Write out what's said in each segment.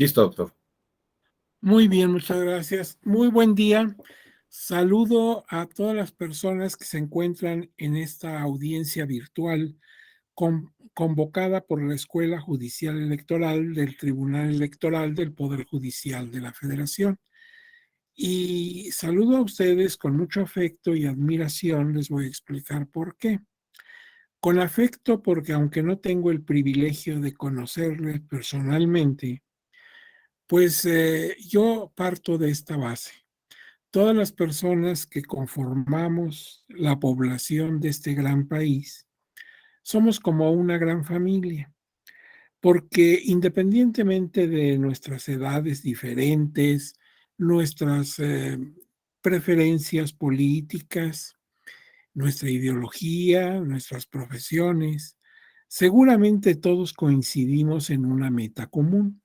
Listo, doctor. Muy bien, muchas gracias. Muy buen día. Saludo a todas las personas que se encuentran en esta audiencia virtual convocada por la Escuela Judicial Electoral del Tribunal Electoral del Poder Judicial de la Federación. Y saludo a ustedes con mucho afecto y admiración. Les voy a explicar por qué. Con afecto porque aunque no tengo el privilegio de conocerles personalmente, pues yo parto de esta base. Todas las personas que conformamos la población de este gran país somos como una gran familia, porque independientemente de nuestras edades diferentes, nuestras preferencias políticas, nuestra ideología, nuestras profesiones, seguramente todos coincidimos en una meta común.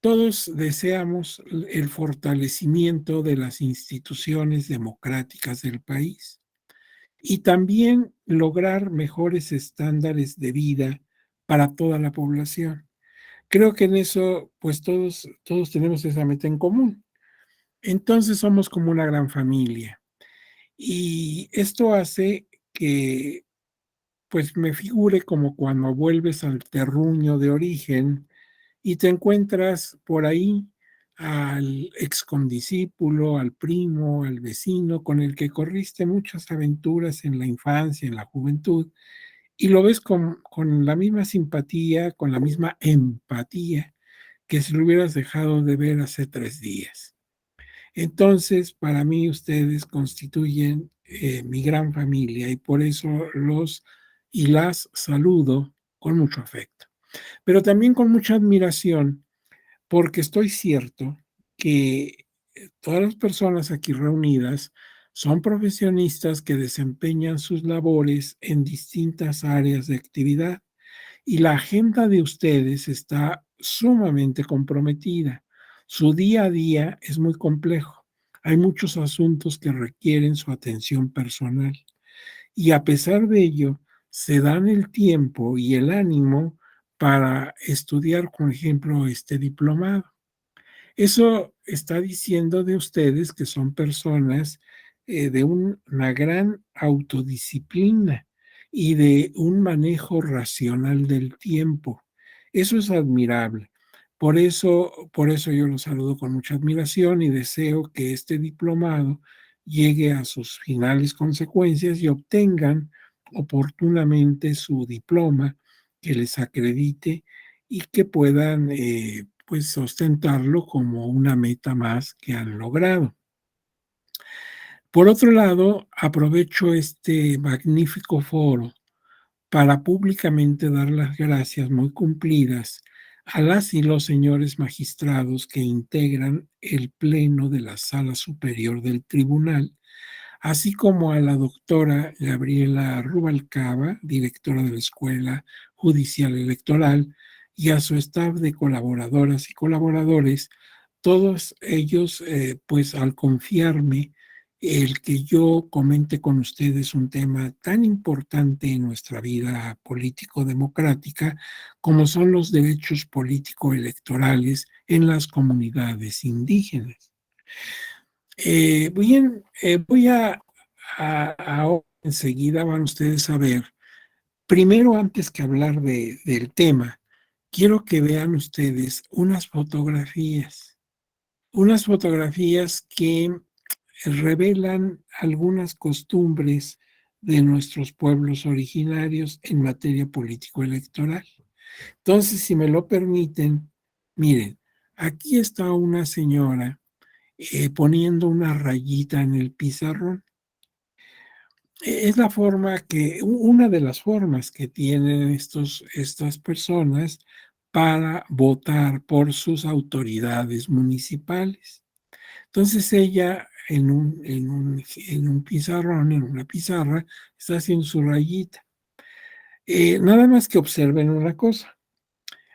Todos deseamos el fortalecimiento de las instituciones democráticas del país y también lograr mejores estándares de vida para toda la población. Creo que en eso, pues todos tenemos esa meta en común. Entonces somos como una gran familia. Y esto hace que, pues me figure como cuando vuelves al terruño de origen y te encuentras por ahí al excondiscípulo, al primo, al vecino con el que corriste muchas aventuras en la infancia, en la juventud, y lo ves con la misma simpatía, con la misma empatía que si lo hubieras dejado de ver hace 3 días. Entonces, para mí ustedes constituyen mi gran familia y por eso los y las saludo con mucho afecto, pero también con mucha admiración porque estoy cierto que todas las personas aquí reunidas son profesionistas que desempeñan sus labores en distintas áreas de actividad y la agenda de ustedes está sumamente comprometida. Su día a día es muy complejo. Hay muchos asuntos que requieren su atención personal y a pesar de ello, se dan el tiempo y el ánimo para estudiar, por ejemplo, este diplomado. Eso está diciendo de ustedes que son personas de una gran autodisciplina y de un manejo racional del tiempo. Eso es admirable. Por eso yo los saludo con mucha admiración y deseo que este diplomado llegue a sus finales consecuencias y obtengan oportunamente su diploma que les acredite y que puedan pues ostentarlo como una meta más que han logrado. Por otro lado, aprovecho este magnífico foro para públicamente dar las gracias muy cumplidas a las y los señores magistrados que integran el Pleno de la Sala Superior del Tribunal, así como a la doctora Gabriela Rubalcaba, directora de la Escuela Judicial Electoral, y a su staff de colaboradoras y colaboradores, todos ellos, pues al confiarme el que yo comente con ustedes un tema tan importante en nuestra vida político-democrática como son los derechos político-electorales en las comunidades indígenas. Bien, voy ahora enseguida van ustedes a ver, primero antes que hablar del tema, quiero que vean ustedes unas fotografías que revelan algunas costumbres de nuestros pueblos originarios en materia político-electoral. Entonces, si me lo permiten, miren, aquí está una señora poniendo una rayita en el pizarrón. Es la forma una de las formas que tienen estas personas para votar por sus autoridades municipales. Entonces ella en un pizarrón, en una pizarra, está haciendo su rayita. Nada más que observen una cosa,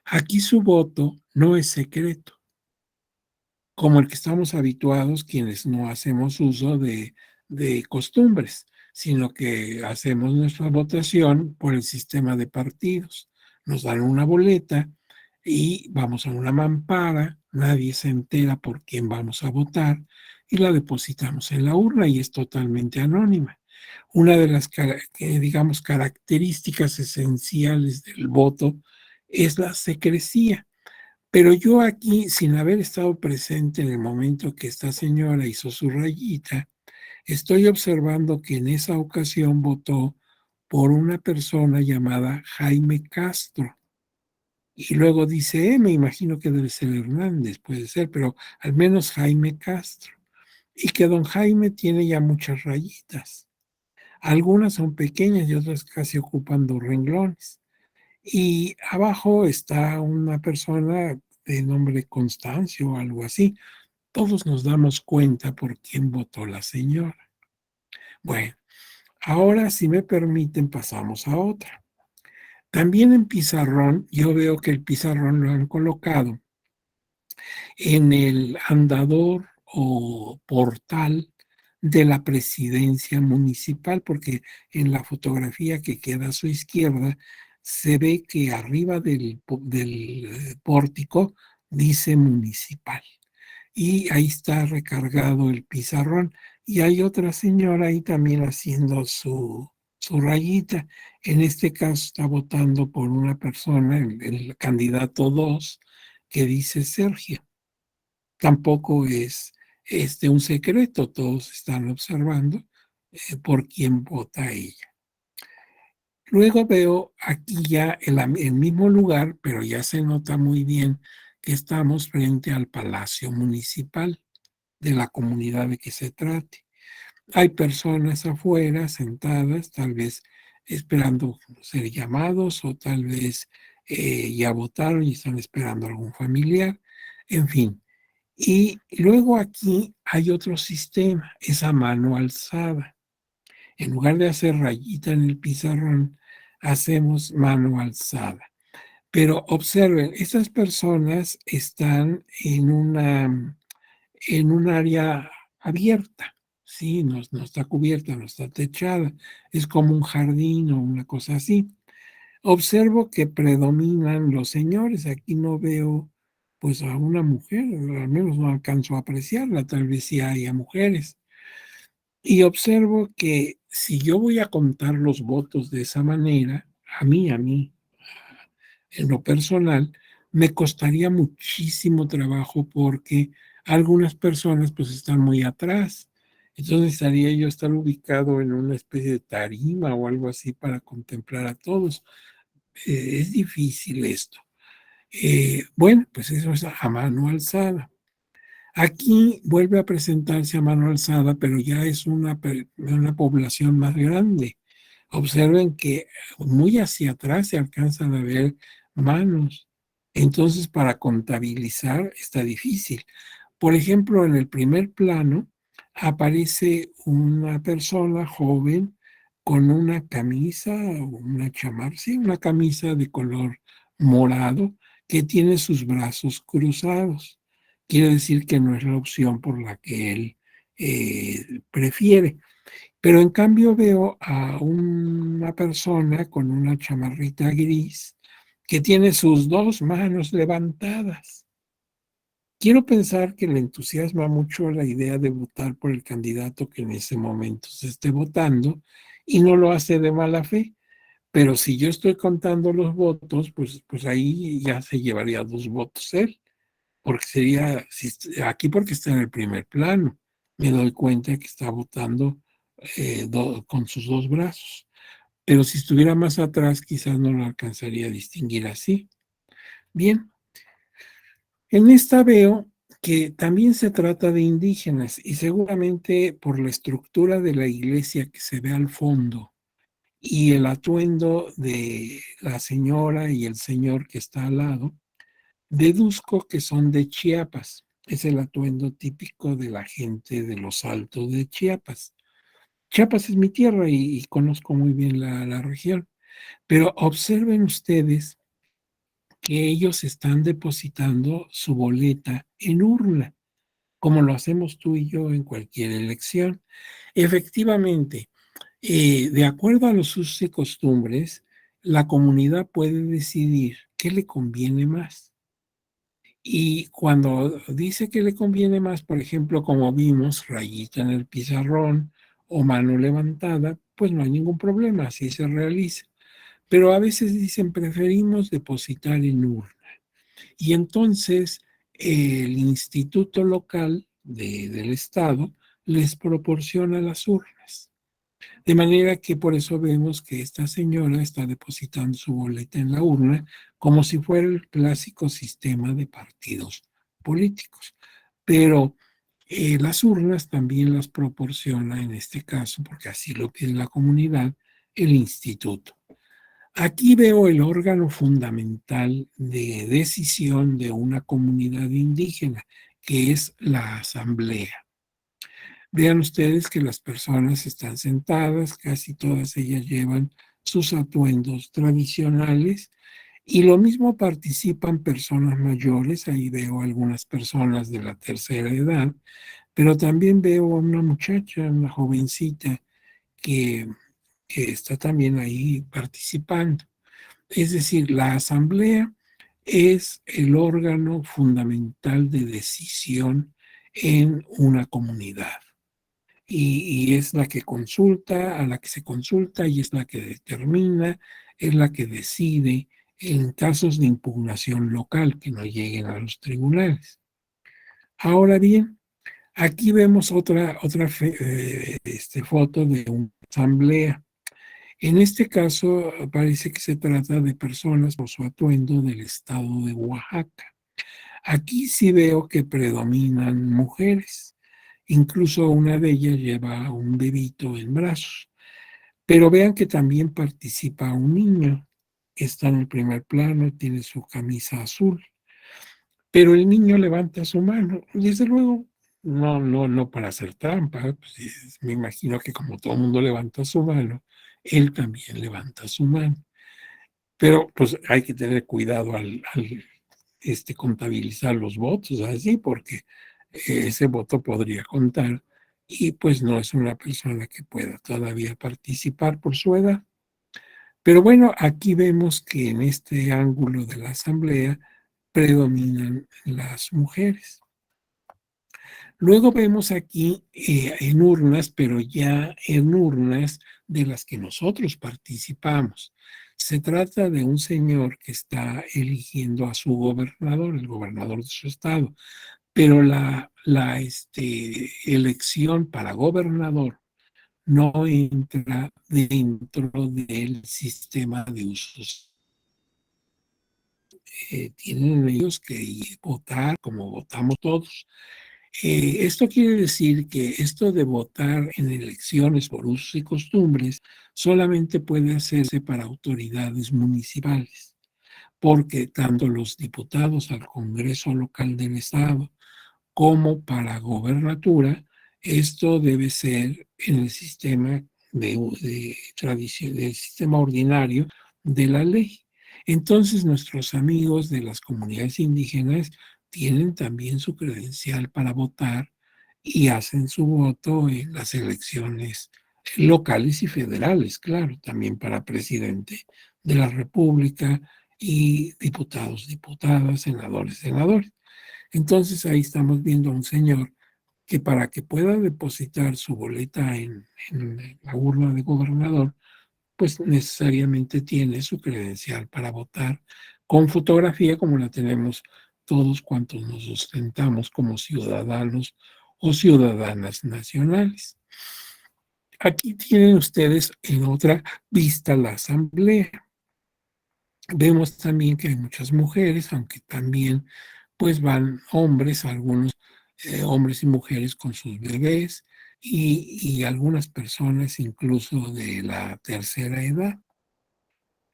aquí su voto no es secreto, como el que estamos habituados quienes no hacemos uso de costumbres, sino que hacemos nuestra votación por el sistema de partidos. Nos dan una boleta, y vamos a una mampara, nadie se entera por quién vamos a votar y la depositamos en la urna y es totalmente anónima. Una de las, digamos, características esenciales del voto es la secrecía. Pero yo aquí, sin haber estado presente en el momento que esta señora hizo su rayita, estoy observando que en esa ocasión votó por una persona llamada Jaime Castro. Y luego dice, me imagino que debe ser Hernández, puede ser, pero al menos Jaime Castro. Y que don Jaime tiene ya muchas rayitas. Algunas son pequeñas y otras casi ocupan 2 renglones. Y abajo está una persona de nombre Constancio o algo así. Todos nos damos cuenta por quién votó la señora. Bueno, ahora si me permiten pasamos a otra. También en pizarrón, yo veo que el pizarrón lo han colocado en el andador o portal de la presidencia municipal, porque en la fotografía que queda a su izquierda se ve que arriba del pórtico dice municipal y ahí está recargado el pizarrón y hay otra señora ahí también haciendo su rayita. En este caso está votando por una persona, el candidato 2, que dice Sergio. Tampoco es un secreto, todos están observando por quién vota ella. Luego veo aquí ya el mismo lugar, pero ya se nota muy bien que estamos frente al Palacio Municipal de la comunidad de que se trate. Hay personas afuera sentadas, tal vez esperando ser llamados o tal vez ya votaron y están esperando a algún familiar, en fin. Y luego aquí hay otro sistema, es a mano alzada. En lugar de hacer rayita en el pizarrón, hacemos mano alzada. Pero observen, estas personas están en un área abierta, ¿sí? No está cubierta, no está techada, es como un jardín o una cosa así. Observo que predominan los señores, aquí no veo pues a una mujer, al menos no alcanzo a apreciarla, tal vez sí haya mujeres. Y observo que si yo voy a contar los votos de esa manera, a mí, en lo personal, me costaría muchísimo trabajo porque algunas personas pues están muy atrás. Entonces necesitaría yo estar ubicado en una especie de tarima o algo así para contemplar a todos. Es difícil esto. Bueno, pues eso es a mano alzada. Aquí vuelve a presentarse a mano alzada, pero ya es una población más grande. Observen que muy hacia atrás se alcanzan a ver manos. Entonces, para contabilizar está difícil. Por ejemplo, en el primer plano aparece una persona joven con una camisa o una chamarra, sí, una camisa de color morado que tiene sus brazos cruzados. Quiere decir que no es la opción por la que él prefiere. Pero en cambio veo a una persona con una chamarrita gris que tiene sus 2 manos levantadas. Quiero pensar que le entusiasma mucho la idea de votar por el candidato que en ese momento se esté votando y no lo hace de mala fe. Pero si yo estoy contando los votos, pues ahí ya se llevaría 2 votos él, porque sería, aquí porque está en el primer plano, me doy cuenta que está votando con sus 2 brazos. Pero si estuviera más atrás, quizás no lo alcanzaría a distinguir así. Bien, en esta veo que también se trata de indígenas y seguramente por la estructura de la iglesia que se ve al fondo y el atuendo de la señora y el señor que está al lado, deduzco que son de Chiapas. Es el atuendo típico de la gente de los Altos de Chiapas. Chiapas es mi tierra y conozco muy bien la región, pero observen ustedes que ellos están depositando su boleta en urna, como lo hacemos tú y yo en cualquier elección. Efectivamente, de acuerdo a los usos y costumbres, la comunidad puede decidir qué le conviene más. Y cuando dice que le conviene más, por ejemplo, como vimos, rayita en el pizarrón o mano levantada, pues no hay ningún problema, así se realiza. Pero a veces dicen preferimos depositar en urna. Y entonces el instituto local del estado les proporciona las urnas. De manera que por eso vemos que esta señora está depositando su boleta en la urna como si fuera el clásico sistema de partidos políticos. Pero las urnas también las proporciona, en este caso, porque así lo pide la comunidad, el instituto. Aquí veo el órgano fundamental de decisión de una comunidad indígena, que es la asamblea. Vean ustedes que las personas están sentadas, casi todas ellas llevan sus atuendos tradicionales y lo mismo participan personas mayores, ahí veo algunas personas de la tercera edad, pero también veo a una muchacha, una jovencita que, que está también ahí participando. Es decir, la asamblea es el órgano fundamental de decisión en una comunidad y es la que consulta, a la que se consulta y es la que determina, es la que decide en casos de impugnación local que no lleguen a los tribunales. Ahora bien, aquí vemos otra foto de una asamblea. En este caso parece que se trata de personas por su atuendo del estado de Oaxaca. Aquí sí veo que predominan mujeres. Incluso una de ellas lleva un bebito en brazos. Pero vean que también participa un niño. Está en el primer plano, tiene su camisa azul. Pero el niño levanta su mano. Desde luego, no para hacer trampa. Pues, me imagino que como todo el mundo levanta su mano, él también levanta su mano. Pero pues hay que tener cuidado al contabilizar los votos así, porque ese voto podría contar y pues no es una persona que pueda todavía participar por su edad. Pero bueno, aquí vemos que en este ángulo de la asamblea predominan las mujeres. Luego vemos aquí en urnas, pero ya en urnas de las que nosotros participamos. Se trata de un señor que está eligiendo a su gobernador, el gobernador de su estado, pero la elección para gobernador no entra dentro del sistema de usos. Tienen ellos que votar como votamos todos. Esto quiere decir que esto de votar en elecciones por usos y costumbres solamente puede hacerse para autoridades municipales, porque tanto los diputados al Congreso local del Estado como para gobernatura, esto debe ser en el sistema de tradición, del sistema ordinario de la ley. Entonces, nuestros amigos de las comunidades indígenas tienen también su credencial para votar y hacen su voto en las elecciones locales y federales, claro, también para presidente de la República y diputados, diputadas, senadores, senadores. Entonces ahí estamos viendo a un señor que para que pueda depositar su boleta en la urna de gobernador, pues necesariamente tiene su credencial para votar con fotografía como la tenemos todos cuantos nos ostentamos como ciudadanos o ciudadanas nacionales. Aquí tienen ustedes en otra vista la asamblea. Vemos también que hay muchas mujeres, aunque también pues van hombres, algunos hombres y mujeres con sus bebés y algunas personas incluso de la tercera edad.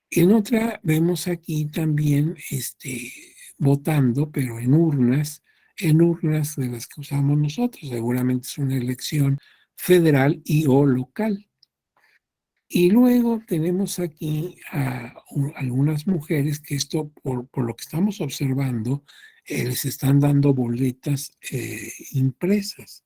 En otra vemos aquí también votando, pero en urnas de las que usamos nosotros. Seguramente es una elección federal y o local. Y luego tenemos aquí a algunas mujeres que esto, por lo que estamos observando, les están dando boletas impresas.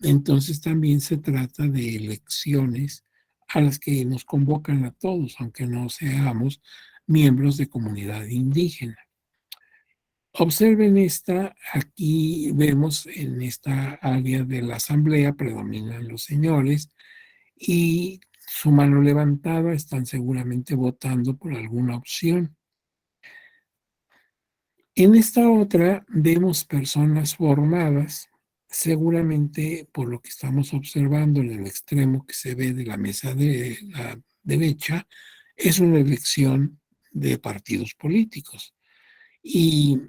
Entonces también se trata de elecciones a las que nos convocan a todos, aunque no seamos miembros de comunidad indígena. Observen esta, aquí vemos en esta área de la asamblea predominan los señores y su mano levantada están seguramente votando por alguna opción. En esta otra vemos personas formadas, seguramente por lo que estamos observando en el extremo que se ve de la mesa de la derecha, es una elección de partidos políticos. Y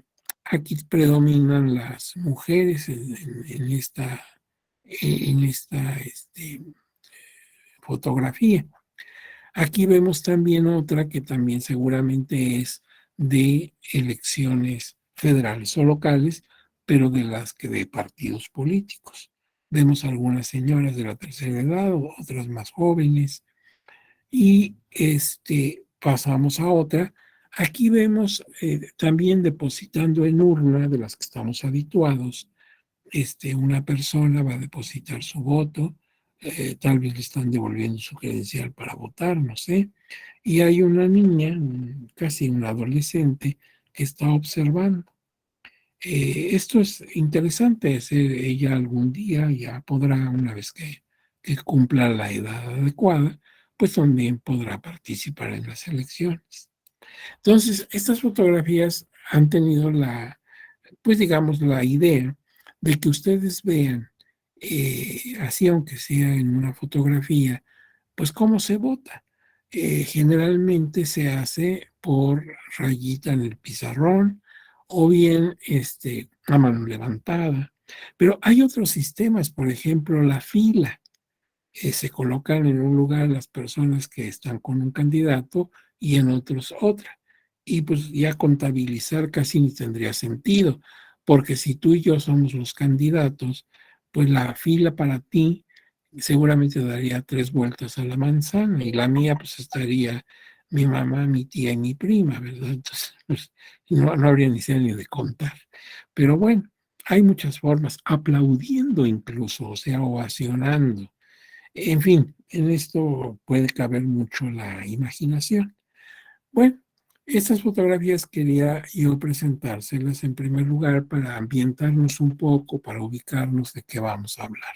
aquí predominan las mujeres en esta fotografía. Aquí vemos también otra que también seguramente es de elecciones federales o locales, pero de las que de partidos políticos. Vemos algunas señoras de la tercera edad, otras más jóvenes, y pasamos a otra. Aquí vemos también depositando en urna de las que estamos habituados, una persona va a depositar su voto, tal vez le están devolviendo su credencial para votar, no sé, y hay una niña, casi una adolescente, que está observando. Esto es interesante, ella algún día ya podrá, una vez que cumpla la edad adecuada, pues también podrá participar en las elecciones. Entonces, estas fotografías han tenido pues digamos, la idea de que ustedes vean, así aunque sea en una fotografía, pues cómo se vota. Generalmente se hace por rayita en el pizarrón o bien a mano levantada. Pero hay otros sistemas, por ejemplo, la fila. Se colocan en un lugar las personas que están con un candidato y en otros otra. Y pues ya contabilizar casi ni tendría sentido, porque si tú y yo somos los candidatos, pues la fila para ti seguramente daría 3 vueltas a la manzana y la mía pues estaría mi mamá, mi tía y mi prima, ¿verdad? Entonces, pues, no habría ni de contar. Pero bueno, hay muchas formas, aplaudiendo incluso, o sea, ovacionando. En fin, en esto puede caber mucho la imaginación. Bueno, estas fotografías quería yo presentárselas en primer lugar para ambientarnos un poco, para ubicarnos de qué vamos a hablar.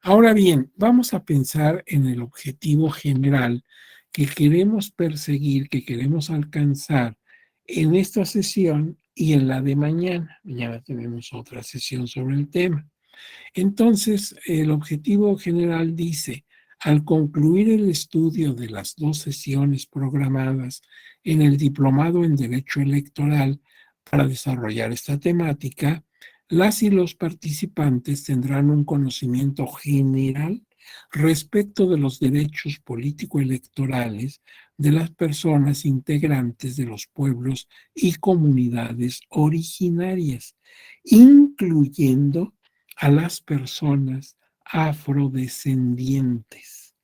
Ahora bien, vamos a pensar en el objetivo general que queremos perseguir, que queremos alcanzar en esta sesión y en la de mañana. Mañana tenemos otra sesión sobre el tema. Entonces, el objetivo general dice, al concluir el estudio de las 2 sesiones programadas en el Diplomado en Derecho Electoral para desarrollar esta temática, las y los participantes tendrán un conocimiento general respecto de los derechos político-electorales de las personas integrantes de los pueblos y comunidades originarias, incluyendo a las personas afrodescendientes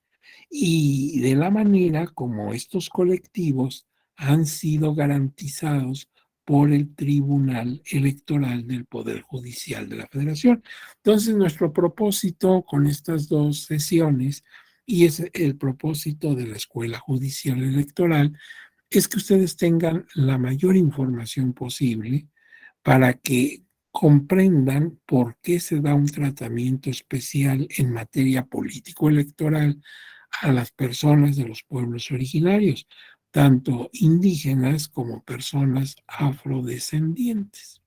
y de la manera como estos colectivos han sido garantizados por el Tribunal Electoral del Poder Judicial de la Federación. Entonces, nuestro propósito con estas 2 sesiones, y es el propósito de la Escuela Judicial Electoral, es que ustedes tengan la mayor información posible para que comprendan por qué se da un tratamiento especial en materia político-electoral a las personas de los pueblos originarios, tanto indígenas como personas afrodescendientes.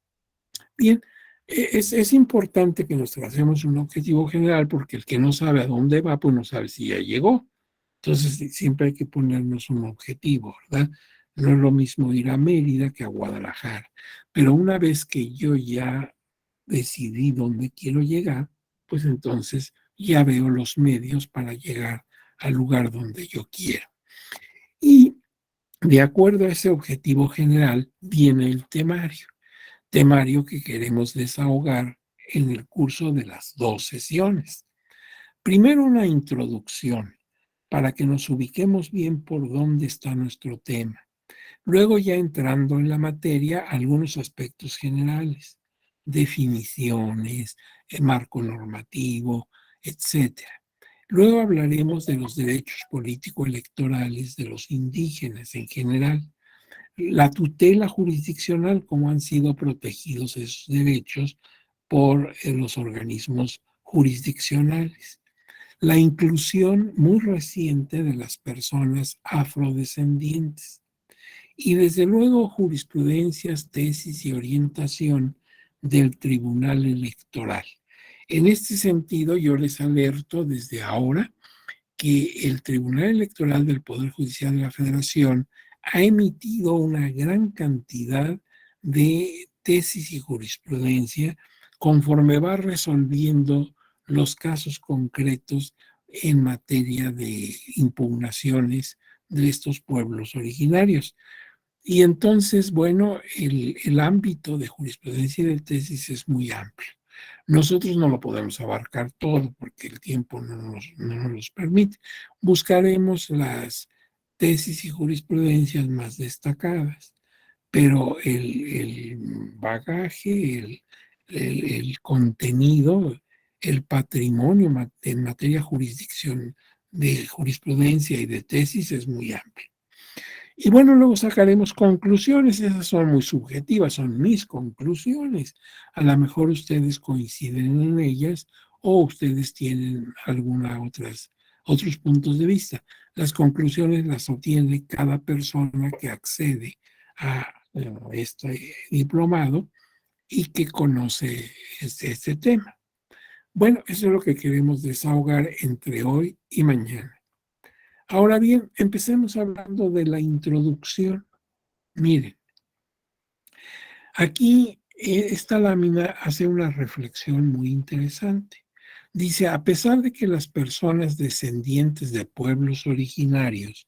Bien, es importante que nos tracemos un objetivo general porque el que no sabe a dónde va, pues no sabe si ya llegó. Entonces, siempre hay que ponernos un objetivo, ¿verdad? No es lo mismo ir a Mérida que a Guadalajara. Pero una vez que yo ya decidí dónde quiero llegar, pues entonces ya veo los medios para llegar al lugar donde yo quiero. Y de acuerdo a ese objetivo general viene el temario que queremos desahogar en el curso de las 2 sesiones. Primero una introducción para que nos ubiquemos bien por dónde está nuestro tema. Luego ya entrando en la materia, algunos aspectos generales, definiciones, marco normativo, etcétera. Luego hablaremos de los derechos político-electorales de los indígenas en general. la tutela jurisdiccional, cómo han sido protegidos esos derechos por los organismos jurisdiccionales, la inclusión muy reciente de las personas afrodescendientes y desde luego jurisprudencias, tesis y orientación del Tribunal Electoral. En este sentido, yo les alerto desde ahora que el Tribunal Electoral del Poder Judicial de la Federación ha emitido una gran cantidad de tesis y jurisprudencia conforme va resolviendo los casos concretos en materia de impugnaciones de estos pueblos originarios. Y entonces, bueno, el ámbito de jurisprudencia y de tesis es muy amplio. Nosotros no lo podemos abarcar todo porque el tiempo no nos los permite. Buscaremos las tesis y jurisprudencias más destacadas, pero el bagaje, el contenido, el patrimonio en materia jurisdicción de jurisprudencia y de tesis es muy amplio. Y bueno, luego sacaremos conclusiones, esas son muy subjetivas, son mis conclusiones. A lo mejor ustedes coinciden en ellas o ustedes tienen otros puntos de vista. Las conclusiones las obtiene cada persona que accede a este diplomado y que conoce este tema. Bueno, eso es lo que queremos desahogar entre hoy y mañana. Ahora bien, empecemos hablando de la introducción. Miren, aquí esta lámina hace una reflexión muy interesante. Dice, a pesar de que las personas descendientes de pueblos originarios,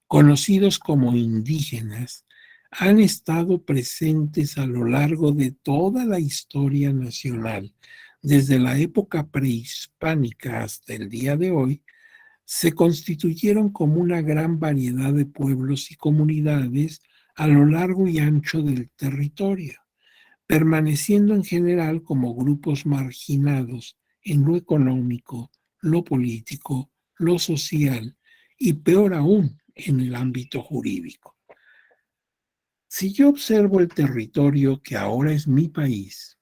conocidos como indígenas, han estado presentes a lo largo de toda la historia nacional, desde la época prehispánica hasta el día de hoy, se constituyeron como una gran variedad de pueblos y comunidades a lo largo y ancho del territorio, permaneciendo en general como grupos marginados en lo económico, lo político, lo social y peor aún en el ámbito jurídico. Si yo observo el territorio que ahora es mi país,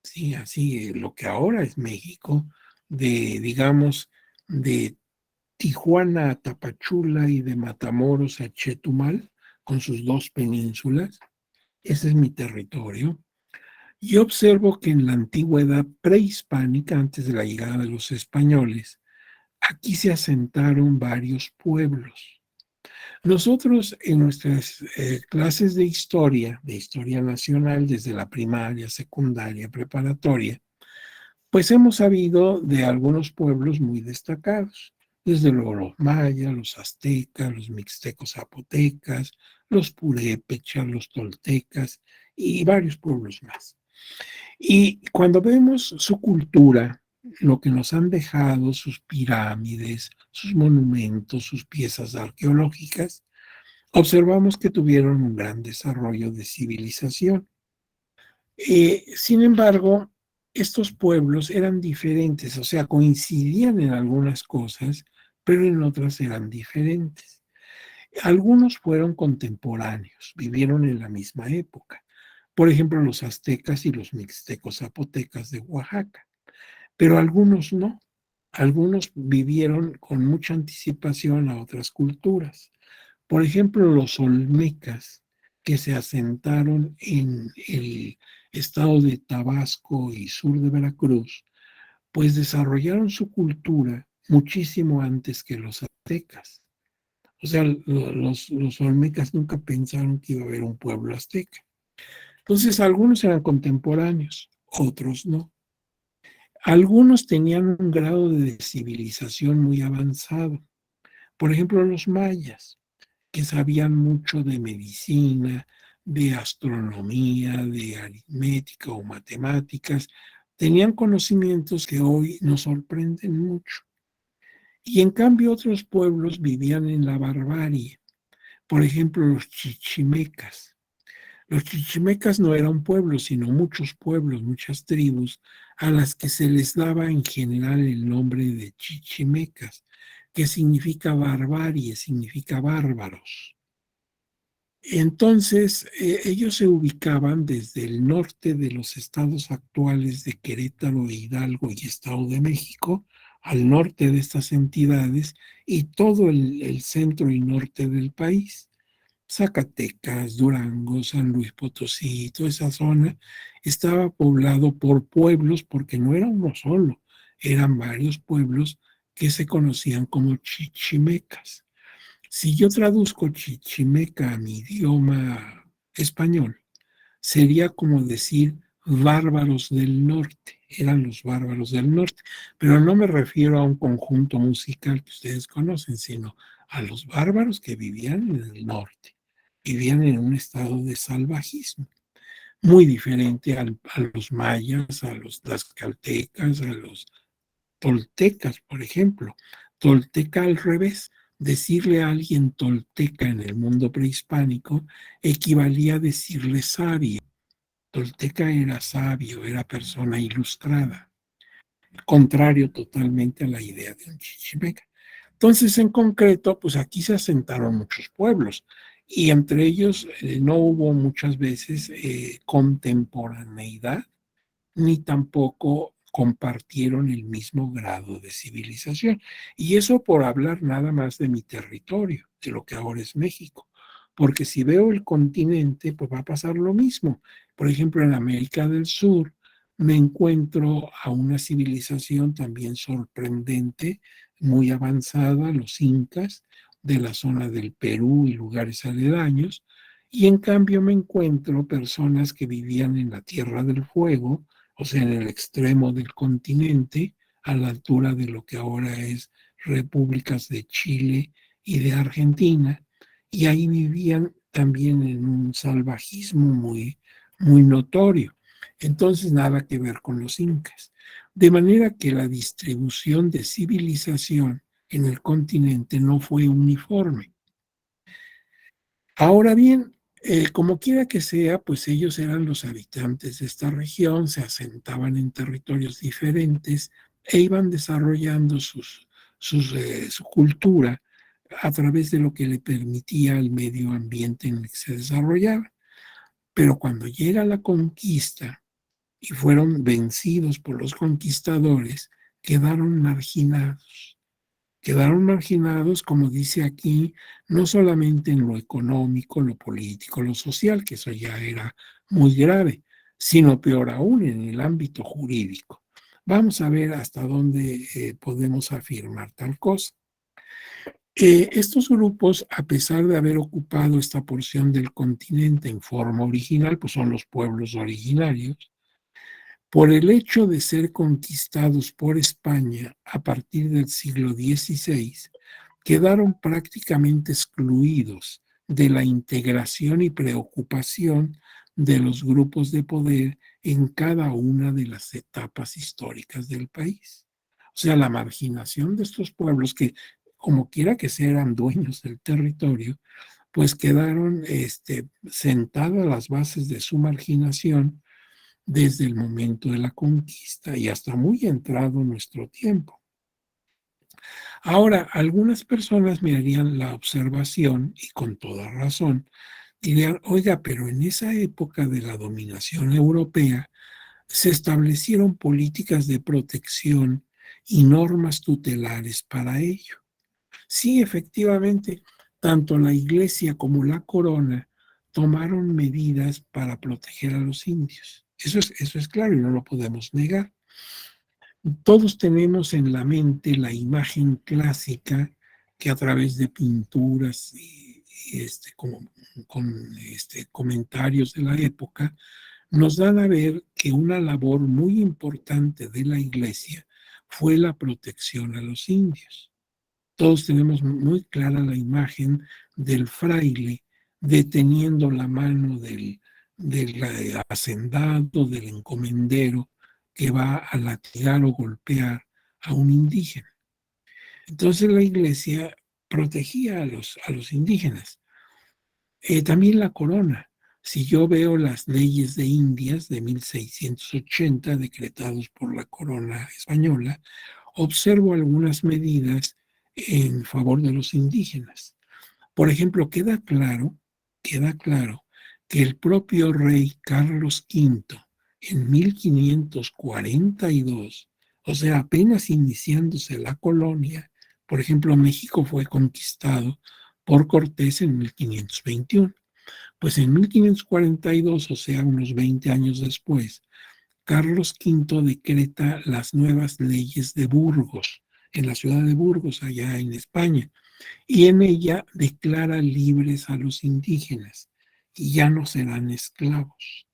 sí, así lo que ahora es México, digamos, de Tijuana a Tapachula y de Matamoros a Chetumal, con sus dos penínsulas, ese es mi territorio. Y observo que en la antigüedad prehispánica, antes de la llegada de los españoles, aquí se asentaron varios pueblos. Nosotros en nuestras clases de historia nacional, desde la primaria, secundaria, preparatoria, pues hemos sabido de algunos pueblos muy destacados, desde luego los mayas, los aztecas, los mixtecos zapotecas, los purépechas, los toltecas y varios pueblos más. Y cuando vemos su cultura, lo que nos han dejado, sus pirámides, sus monumentos, sus piezas arqueológicas, observamos que tuvieron un gran desarrollo de civilización. Sin embargo, estos pueblos eran diferentes, o sea, coincidían en algunas cosas, pero en otras eran diferentes. Algunos fueron contemporáneos, vivieron en la misma época. Por ejemplo, los aztecas y los mixtecos zapotecas de Oaxaca, pero algunos no. Algunos vivieron con mucha anticipación a otras culturas. Por ejemplo, los olmecas que se asentaron en el estado de Tabasco y sur de Veracruz, pues desarrollaron su cultura muchísimo antes que los aztecas. O sea, los olmecas nunca pensaron que iba a haber un pueblo azteca. Entonces, algunos eran contemporáneos, otros no. Algunos tenían un grado de civilización muy avanzado. Por ejemplo, los mayas, que sabían mucho de medicina, de astronomía, de aritmética o matemáticas, tenían conocimientos que hoy nos sorprenden mucho. Y en cambio otros pueblos vivían en la barbarie. Por ejemplo, los chichimecas. Los chichimecas no eran un pueblo, sino muchos pueblos, muchas tribus, a las que se les daba en general el nombre de chichimecas, que significa barbarie, significa bárbaros. Entonces, ellos se ubicaban desde el norte de los estados actuales de Querétaro, Hidalgo y Estado de México, al norte de estas entidades y todo el centro y norte del país. Zacatecas, Durango, San Luis Potosí, toda esa zona estaba poblado por pueblos, porque no era uno solo, eran varios pueblos que se conocían como chichimecas. Si yo traduzco chichimeca a mi idioma español, sería como decir bárbaros del norte, eran los bárbaros del norte, pero no me refiero a un conjunto musical que ustedes conocen, sino a los bárbaros que vivían en el norte, vivían en un estado de salvajismo, muy diferente a los mayas, a los tlaxcaltecas, a los toltecas, por ejemplo. Tolteca al revés. Decirle a alguien tolteca en el mundo prehispánico equivalía a decirle sabio. Tolteca era sabio, era persona ilustrada, contrario totalmente a la idea de un chichimeca. Entonces, en concreto, pues aquí se asentaron muchos pueblos y entre ellos no hubo muchas veces contemporaneidad ni tampoco compartieron el mismo grado de civilización. Y eso por hablar nada más de mi territorio, de lo que ahora es México. Porque si veo el continente, pues va a pasar lo mismo. Por ejemplo, en América del Sur me encuentro a una civilización también sorprendente, muy avanzada, los incas, de la zona del Perú y lugares aledaños, y en cambio me encuentro personas que vivían en la Tierra del Fuego, o sea, en el extremo del continente, a la altura de lo que ahora es repúblicas de Chile y de Argentina, y ahí vivían también en un salvajismo muy notorio. Entonces, nada que ver con los incas. De manera que la distribución de civilización en el continente no fue uniforme. Ahora bien, como quiera que sea, pues ellos eran los habitantes de esta región, se asentaban en territorios diferentes e iban desarrollando su cultura a través de lo que le permitía el medio ambiente en el que se desarrollaba. Pero cuando llega la conquista y fueron vencidos por los conquistadores, quedaron marginados. Quedaron marginados, como dice aquí, no solamente en lo económico, lo político, lo social, que eso ya era muy grave, sino peor aún en el ámbito jurídico. Vamos a ver hasta dónde podemos afirmar tal cosa. Estos grupos, a pesar de haber ocupado esta porción del continente en forma original, pues son los pueblos originarios, por el hecho de ser conquistados por España a partir del siglo XVI, quedaron prácticamente excluidos de la integración y preocupación de los grupos de poder en cada una de las etapas históricas del país. O sea, la marginación de estos pueblos que, como quiera que sean dueños del territorio, pues quedaron sentadas las bases de su marginación desde el momento de la conquista y hasta muy entrado nuestro tiempo. Ahora, algunas personas me harían la observación, y con toda razón, dirían, oiga, pero en esa época de la dominación europea se establecieron políticas de protección y normas tutelares para ello. Sí, efectivamente, tanto la iglesia como la corona tomaron medidas para proteger a los indios. Eso es claro y no lo podemos negar. Todos tenemos en la mente la imagen clásica que a través de pinturas con comentarios de la época nos dan a ver que una labor muy importante de la iglesia fue la protección a los indios. Todos tenemos muy clara la imagen del fraile deteniendo la mano del hacendado, del encomendero que va a latigar o golpear a un indígena. Entonces la iglesia protegía a los indígenas. También la corona. Si yo veo las leyes de Indias de 1680 decretados por la corona española, observo algunas medidas en favor de los indígenas. Por ejemplo, queda claro queda claro que el propio rey Carlos V en 1542, o sea, apenas iniciándose la colonia, por ejemplo, México fue conquistado por Cortés en 1521. Pues en 1542, o sea, unos 20 años después, Carlos V decreta las nuevas leyes de Burgos, en la ciudad de Burgos, allá en España, y en ella declara libres a los indígenas y ya no serán esclavos.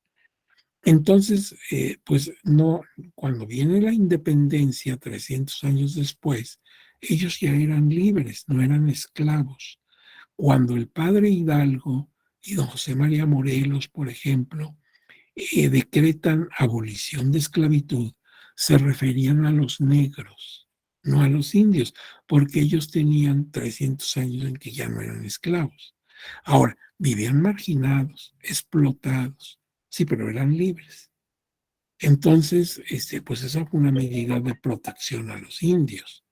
Entonces, pues no, cuando viene la independencia, 300 años después, ellos ya eran libres, no eran esclavos. Cuando el padre Hidalgo y don José María Morelos, por ejemplo, decretan abolición de esclavitud, se referían a los negros, no a los indios, porque ellos tenían 300 años en que ya no eran esclavos. Ahora, vivían marginados, explotados, sí, pero eran libres. Entonces, pues esa fue una medida de protección a los indios.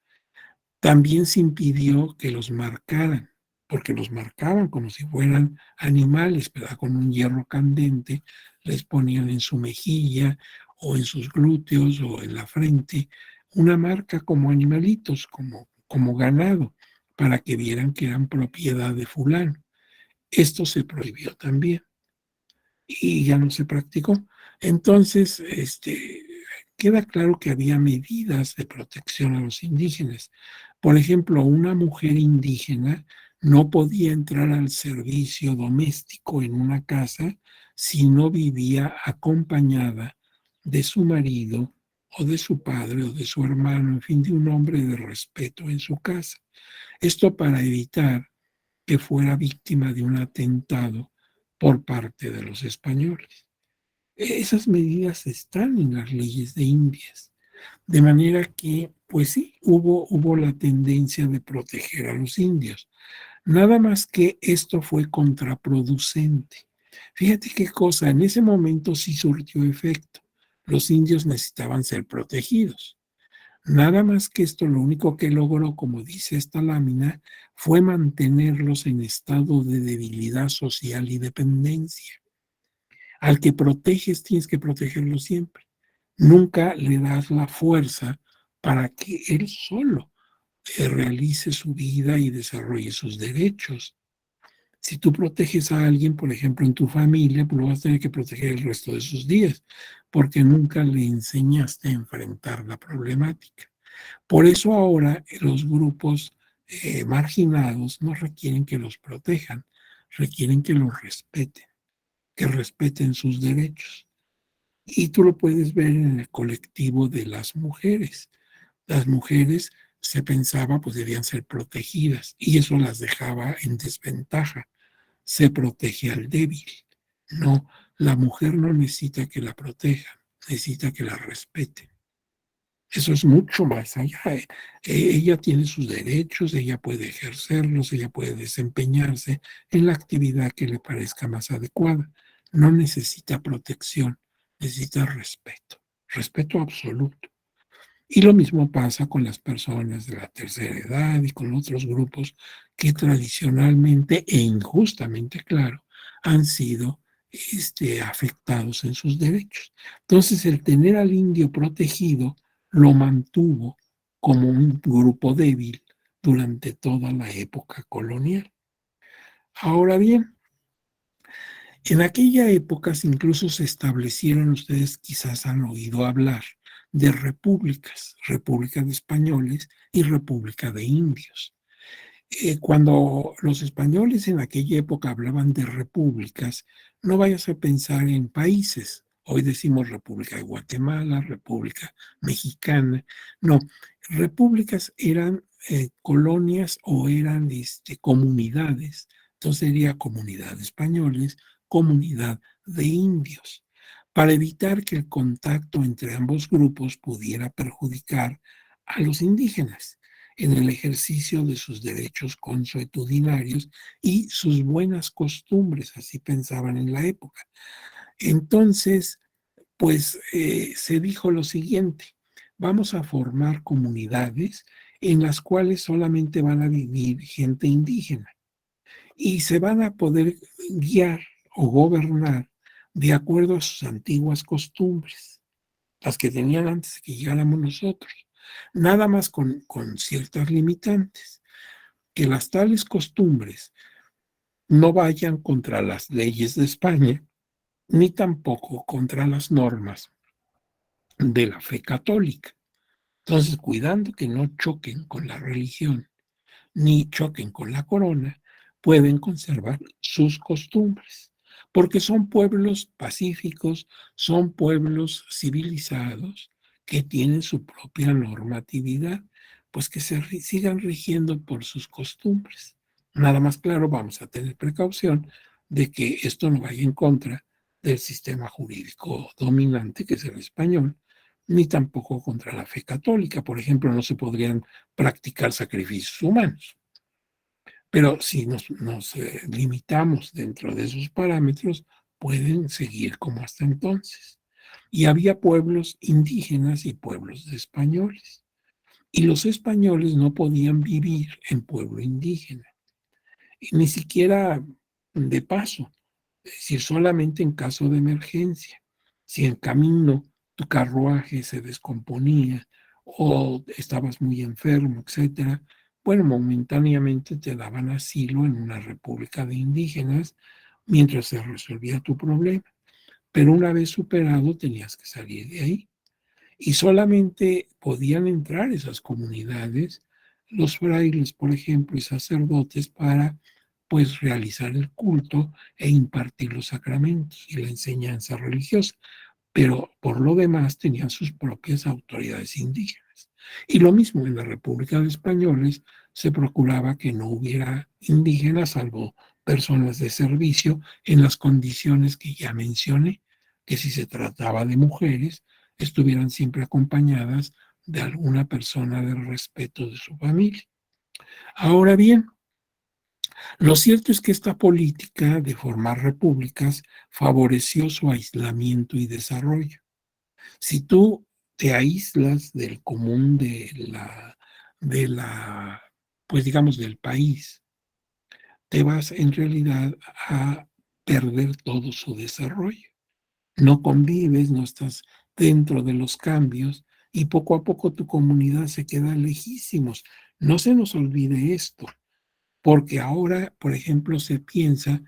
También se impidió que los marcaran, porque los marcaban como si fueran animales, ¿verdad? Con un hierro candente, les ponían en su mejilla o en sus glúteos o en la frente una marca como animalitos, como ganado, para que vieran que eran propiedad de fulano. Esto se prohibió también y ya no se practicó. Entonces, queda claro que había medidas de protección a los indígenas. Por ejemplo, una mujer indígena no podía entrar al servicio doméstico en una casa si no vivía acompañada de su marido o de su padre o de su hermano, en fin, de un hombre de respeto en su casa. Esto para evitar que fuera víctima de un atentado por parte de los españoles. Esas medidas están en las leyes de Indias, de manera que, pues sí, hubo la tendencia de proteger a los indios. Nada más que esto fue contraproducente. Fíjate qué cosa, en ese momento sí surtió efecto. Los indios necesitaban ser protegidos. Nada más que esto lo único que logró, como dice esta lámina, fue mantenerlos en estado de debilidad social y dependencia. Al que proteges tienes que protegerlo siempre. Nunca le das la fuerza para que él solo realice su vida y desarrolle sus derechos. Si tú proteges a alguien, por ejemplo, en tu familia, pues lo vas a tener que proteger el resto de sus días, porque nunca le enseñaste a enfrentar la problemática. Por eso ahora los grupos marginados no requieren que los protejan, requieren que respeten sus derechos. Y tú lo puedes ver en el colectivo de las mujeres. Las mujeres se pensaba pues debían ser protegidas y eso las dejaba en desventaja. Se protege al débil. No, la mujer no necesita que la protejan, necesita que la respeten. Eso es mucho más allá. Ella tiene sus derechos, ella puede ejercerlos, ella puede desempeñarse en la actividad que le parezca más adecuada. No necesita protección, necesita respeto, respeto absoluto. Y lo mismo pasa con las personas de la tercera edad y con otros grupos que tradicionalmente e injustamente, claro, han sido afectados en sus derechos. Entonces, el tener al indio protegido lo mantuvo como un grupo débil durante toda la época colonial. Ahora bien, en aquella época incluso se establecieron, ustedes quizás han oído hablar, de repúblicas, república de españoles y república de indios. Cuando los españoles en aquella época hablaban de repúblicas, no vayas a pensar en países. Hoy decimos República de Guatemala, República Mexicana. No, repúblicas eran colonias o eran comunidades. Entonces sería comunidad de españoles, comunidad de indios, para evitar que el contacto entre ambos grupos pudiera perjudicar a los indígenas en el ejercicio de sus derechos consuetudinarios y sus buenas costumbres, así pensaban en la época. Entonces, pues se dijo lo siguiente: vamos a formar comunidades en las cuales solamente van a vivir gente indígena y se van a poder guiar o gobernar de acuerdo a sus antiguas costumbres, las que tenían antes de que llegáramos nosotros, nada más con ciertas limitantes, que las tales costumbres no vayan contra las leyes de España, ni tampoco contra las normas de la fe católica. Entonces, cuidando que no choquen con la religión, ni choquen con la corona, pueden conservar sus costumbres, porque son pueblos pacíficos, son pueblos civilizados que tienen su propia normatividad, pues que sigan rigiendo por sus costumbres. Nada más claro, vamos a tener precaución de que esto no vaya en contra del sistema jurídico dominante, que es el español, ni tampoco contra la fe católica. Por ejemplo, no se podrían practicar sacrificios humanos. Pero si nos limitamos dentro de esos parámetros, pueden seguir como hasta entonces. Y había pueblos indígenas y pueblos de españoles. Y los españoles no podían vivir en pueblo indígena, y ni siquiera de paso, es decir, solamente en caso de emergencia. Si en camino tu carruaje se descomponía o estabas muy enfermo, etcétera, bueno, momentáneamente te daban asilo en una república de indígenas mientras se resolvía tu problema. Pero una vez superado tenías que salir de ahí. Y solamente podían entrar esas comunidades, los frailes, por ejemplo, y sacerdotes para pues realizar el culto e impartir los sacramentos y la enseñanza religiosa, pero por lo demás tenían sus propias autoridades indígenas. Y lo mismo en la República de Españoles se procuraba que no hubiera indígenas, salvo personas de servicio, en las condiciones que ya mencioné, que si se trataba de mujeres, estuvieran siempre acompañadas de alguna persona del respeto de su familia. Ahora bien, lo cierto es que esta política de formar repúblicas favoreció su aislamiento y desarrollo. Si tú te aíslas del común de la, pues digamos, del país, te vas en realidad a perder todo su desarrollo. No convives, no estás dentro de los cambios y poco a poco tu comunidad se queda lejísimos. No se nos olvide esto, porque ahora, por ejemplo, se piensa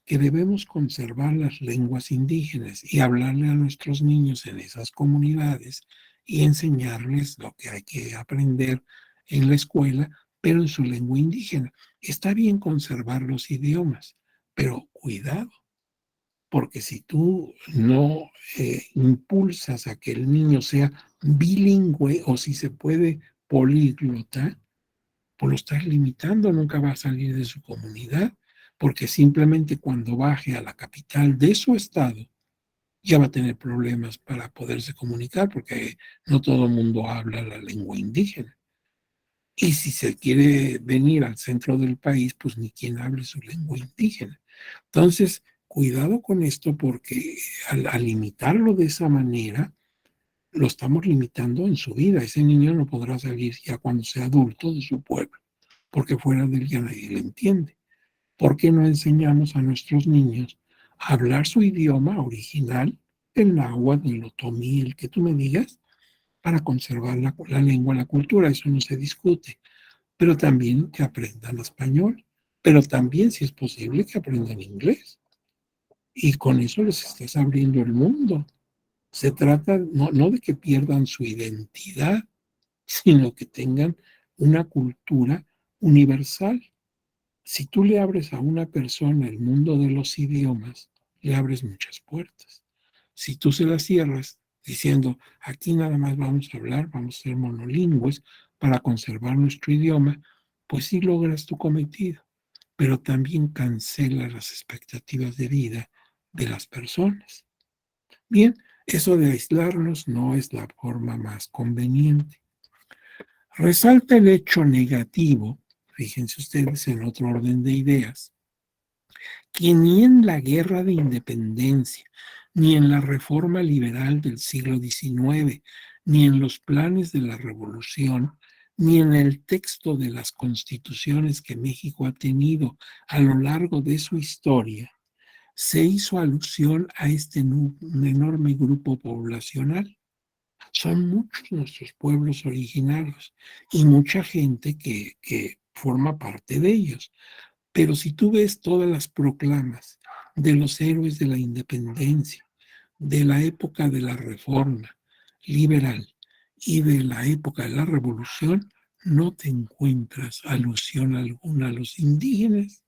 que debemos conservar las lenguas indígenas y hablarle a nuestros niños en esas comunidades y enseñarles lo que hay que aprender en la escuela, pero en su lengua indígena. Está bien conservar los idiomas, pero cuidado, porque si tú no impulsas a que el niño sea bilingüe o si se puede políglota, pues lo estás limitando, nunca va a salir de su comunidad, porque simplemente cuando baje a la capital de su estado, ya va a tener problemas para poderse comunicar, porque no todo el mundo habla la lengua indígena. Y si se quiere venir al centro del país, pues ni quien hable su lengua indígena. Entonces, cuidado con esto, porque al limitarlo de esa manera, lo estamos limitando en su vida. Ese niño no podrá salir ya cuando sea adulto de su pueblo, porque fuera de él ya nadie le entiende. ¿Por qué no enseñamos a nuestros niños a hablar su idioma original, el náhuatl, el otomí, el que tú me digas, para conservar la lengua, la cultura? Eso no se discute. Pero también que aprendan español, pero también, si es posible, que aprendan inglés. Y con eso les estás abriendo el mundo. Se trata no de que pierdan su identidad, sino que tengan una cultura universal. Si tú le abres a una persona el mundo de los idiomas, le abres muchas puertas. Si tú se las cierras diciendo, aquí nada más vamos a hablar, vamos a ser monolingües para conservar nuestro idioma, pues sí logras tu cometido, pero también cancelas las expectativas de vida de las personas. Bien, eso de aislarnos no es la forma más conveniente. Resalta el hecho negativo, fíjense ustedes en otro orden de ideas, que ni en la guerra de independencia, ni en la reforma liberal del siglo XIX, ni en los planes de la revolución, ni en el texto de las constituciones que México ha tenido a lo largo de su historia se hizo alusión a este un enorme grupo poblacional. Son muchos nuestros pueblos originarios y mucha gente que forma parte de ellos. Pero si tú ves todas las proclamas de los héroes de la independencia, de la época de la Reforma liberal y de la época de la Revolución, no te encuentras alusión alguna a los indígenas.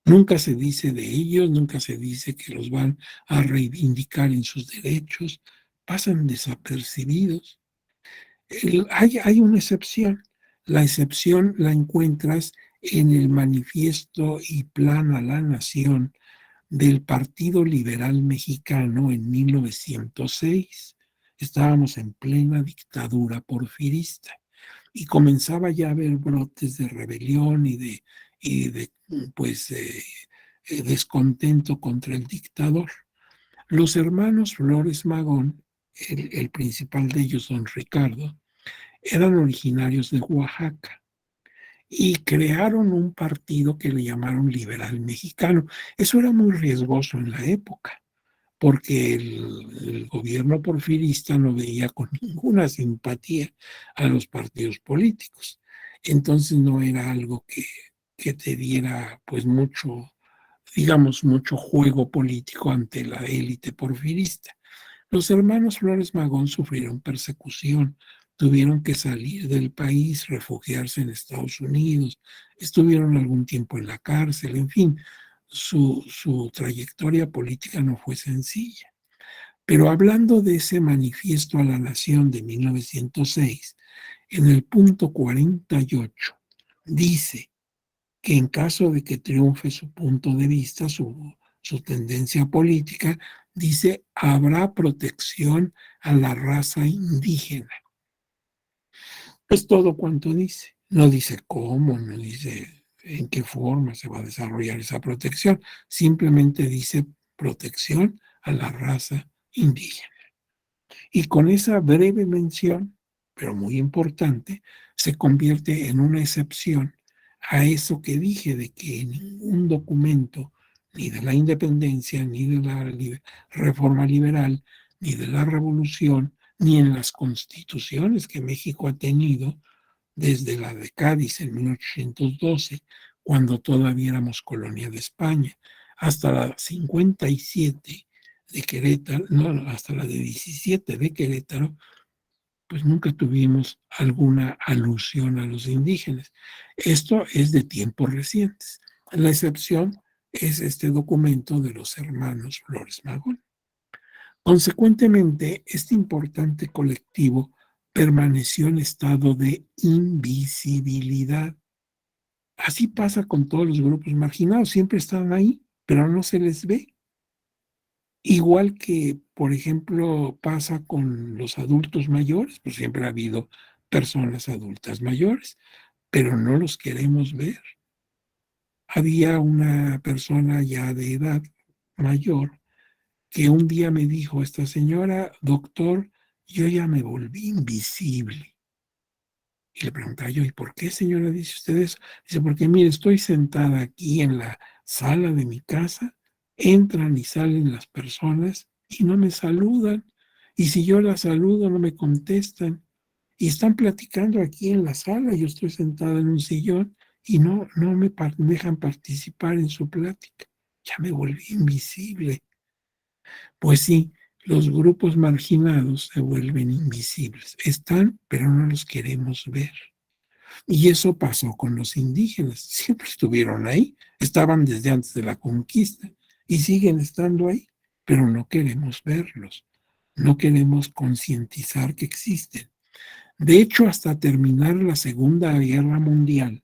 Nunca se dice de ellos, nunca se dice que los van a reivindicar en sus derechos, pasan desapercibidos. Hay una excepción. La excepción la encuentras en el manifiesto y plan a la nación del Partido Liberal Mexicano en 1906. Estábamos en plena dictadura porfirista y comenzaba ya a haber brotes de rebelión y de pues, descontento contra el dictador. Los hermanos Flores Magón, el principal de ellos, don Ricardo, eran originarios de Oaxaca y crearon un partido que le llamaron Liberal Mexicano. Eso era muy riesgoso en la época, porque el gobierno porfirista no veía con ninguna simpatía a los partidos políticos. Entonces no era algo que te diera pues mucho, digamos, mucho juego político ante la élite porfirista. Los hermanos Flores Magón sufrieron persecución, tuvieron que salir del país, refugiarse en Estados Unidos, estuvieron algún tiempo en la cárcel, en fin, su trayectoria política no fue sencilla. Pero hablando de ese manifiesto a la nación de 1906, en el punto 48 dice que en caso de que triunfe su punto de vista, su tendencia política, dice, habrá protección a la raza indígena. Es todo cuanto dice. No dice cómo, no dice en qué forma se va a desarrollar esa protección. Simplemente dice protección a la raza indígena. Y con esa breve mención, pero muy importante, se convierte en una excepción a eso que dije de que ningún documento, ni de la independencia, ni de la reforma liberal, ni de la revolución, ni en las constituciones que México ha tenido desde la de Cádiz en 1812, cuando todavía éramos colonia de España, hasta la 57 de Querétaro, no, hasta la de 17 de Querétaro, pues nunca tuvimos alguna alusión a los indígenas. Esto es de tiempos recientes. La excepción es este documento de los hermanos Flores Magón. Consecuentemente, este importante colectivo permaneció en estado de invisibilidad. Así pasa con todos los grupos marginados, siempre están ahí, pero no se les ve. Igual que, por ejemplo, pasa con los adultos mayores, pues siempre ha habido personas adultas mayores, pero no los queremos ver. Había una persona ya de edad mayor que un día me dijo, esta señora, doctor, yo ya me volví invisible. Y le preguntaba yo, ¿y por qué, señora, dice usted eso? Dice, porque mire, estoy sentada aquí en la sala de mi casa, entran y salen las personas y no me saludan. Y si yo las saludo, no me contestan. Y están platicando aquí en la sala, yo estoy sentada en un sillón y no me dejan participar en su plática. Ya me volví invisible. Pues sí, los grupos marginados se vuelven invisibles. Están, pero no los queremos ver. Y eso pasó con los indígenas. Siempre estuvieron ahí, estaban desde antes de la conquista y siguen estando ahí, pero no queremos verlos, no queremos concientizar que existen. De hecho, hasta terminar la Segunda Guerra Mundial,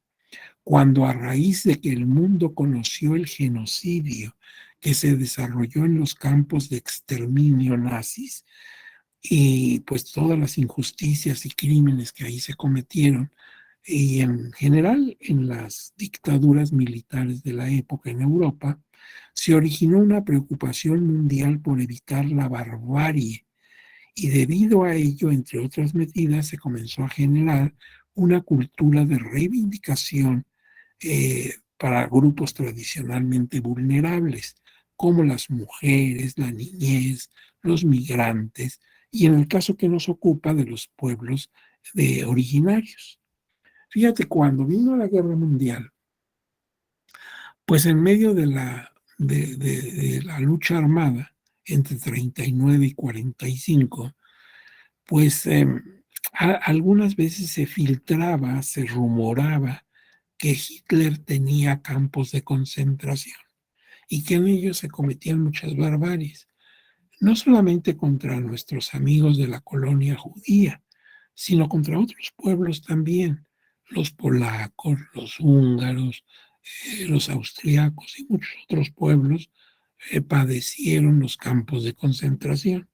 cuando a raíz de que el mundo conoció el genocidio que se desarrolló en los campos de exterminio nazis y pues todas las injusticias y crímenes que ahí se cometieron, y en general en las dictaduras militares de la época en Europa, se originó una preocupación mundial por evitar la barbarie y debido a ello, entre otras medidas, se comenzó a generar una cultura de reivindicación para grupos tradicionalmente vulnerables, como las mujeres, la niñez, los migrantes, y en el caso que nos ocupa de los pueblos originarios. Fíjate, cuando vino la Guerra Mundial, pues en medio de la lucha armada entre 39 y 45, pues algunas veces se filtraba, se rumoraba que Hitler tenía campos de concentración y que en ellos se cometían muchas barbaries, no solamente contra nuestros amigos de la colonia judía, sino contra otros pueblos también, los polacos, los húngaros, los austriacos y muchos otros pueblos padecieron los campos de concentración.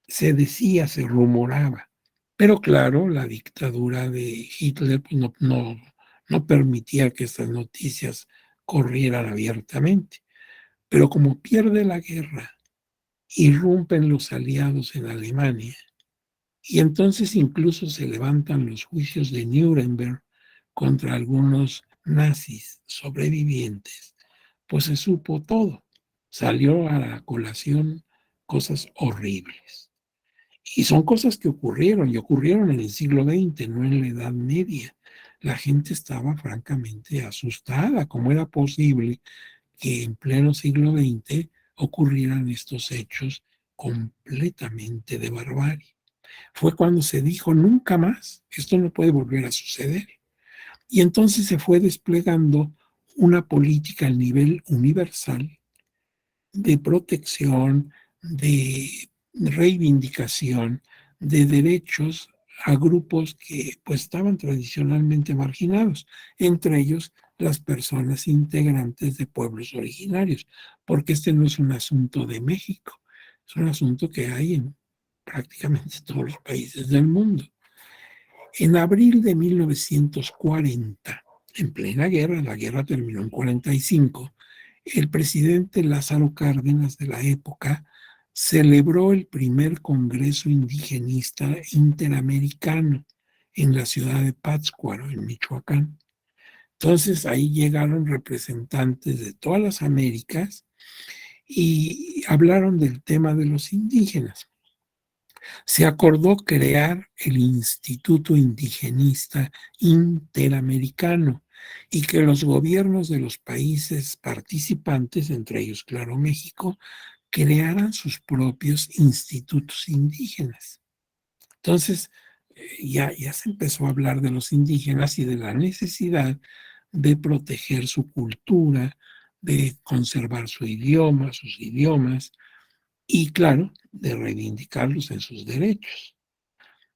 Se decía, se rumoraba, pero claro, la dictadura de Hitler pues, no permitía que estas noticias corrieran abiertamente. Pero como pierde la guerra, irrumpen los aliados en Alemania y entonces incluso se levantan los juicios de Nuremberg contra algunos nazis sobrevivientes, pues se supo todo. Salió a la colación cosas horribles. Y son cosas que ocurrieron, y ocurrieron en el siglo XX, no en la Edad Media. La gente estaba francamente asustada. ¿Cómo era posible que en pleno siglo XX ocurrieran estos hechos completamente de barbarie? Fue cuando se dijo, nunca más, esto no puede volver a suceder. Y entonces se fue desplegando una política a nivel universal de protección, de reivindicación de derechos a grupos que pues estaban tradicionalmente marginados, entre ellos las personas integrantes de pueblos originarios, porque este no es un asunto de México, es un asunto que hay en prácticamente todos los países del mundo. En abril de 1940, en plena guerra, la guerra terminó en 45, el presidente Lázaro Cárdenas de la época celebró el primer Congreso Indigenista Interamericano en la ciudad de Pátzcuaro, en Michoacán. Entonces ahí llegaron representantes de todas las Américas y hablaron del tema de los indígenas. Se acordó crear el Instituto Indigenista Interamericano y que los gobiernos de los países participantes, entre ellos, claro, México, crearan sus propios institutos indígenas. Entonces, ya se empezó a hablar de los indígenas y de la necesidad de proteger su cultura, de conservar su idioma, sus idiomas, y claro, de reivindicarlos en sus derechos.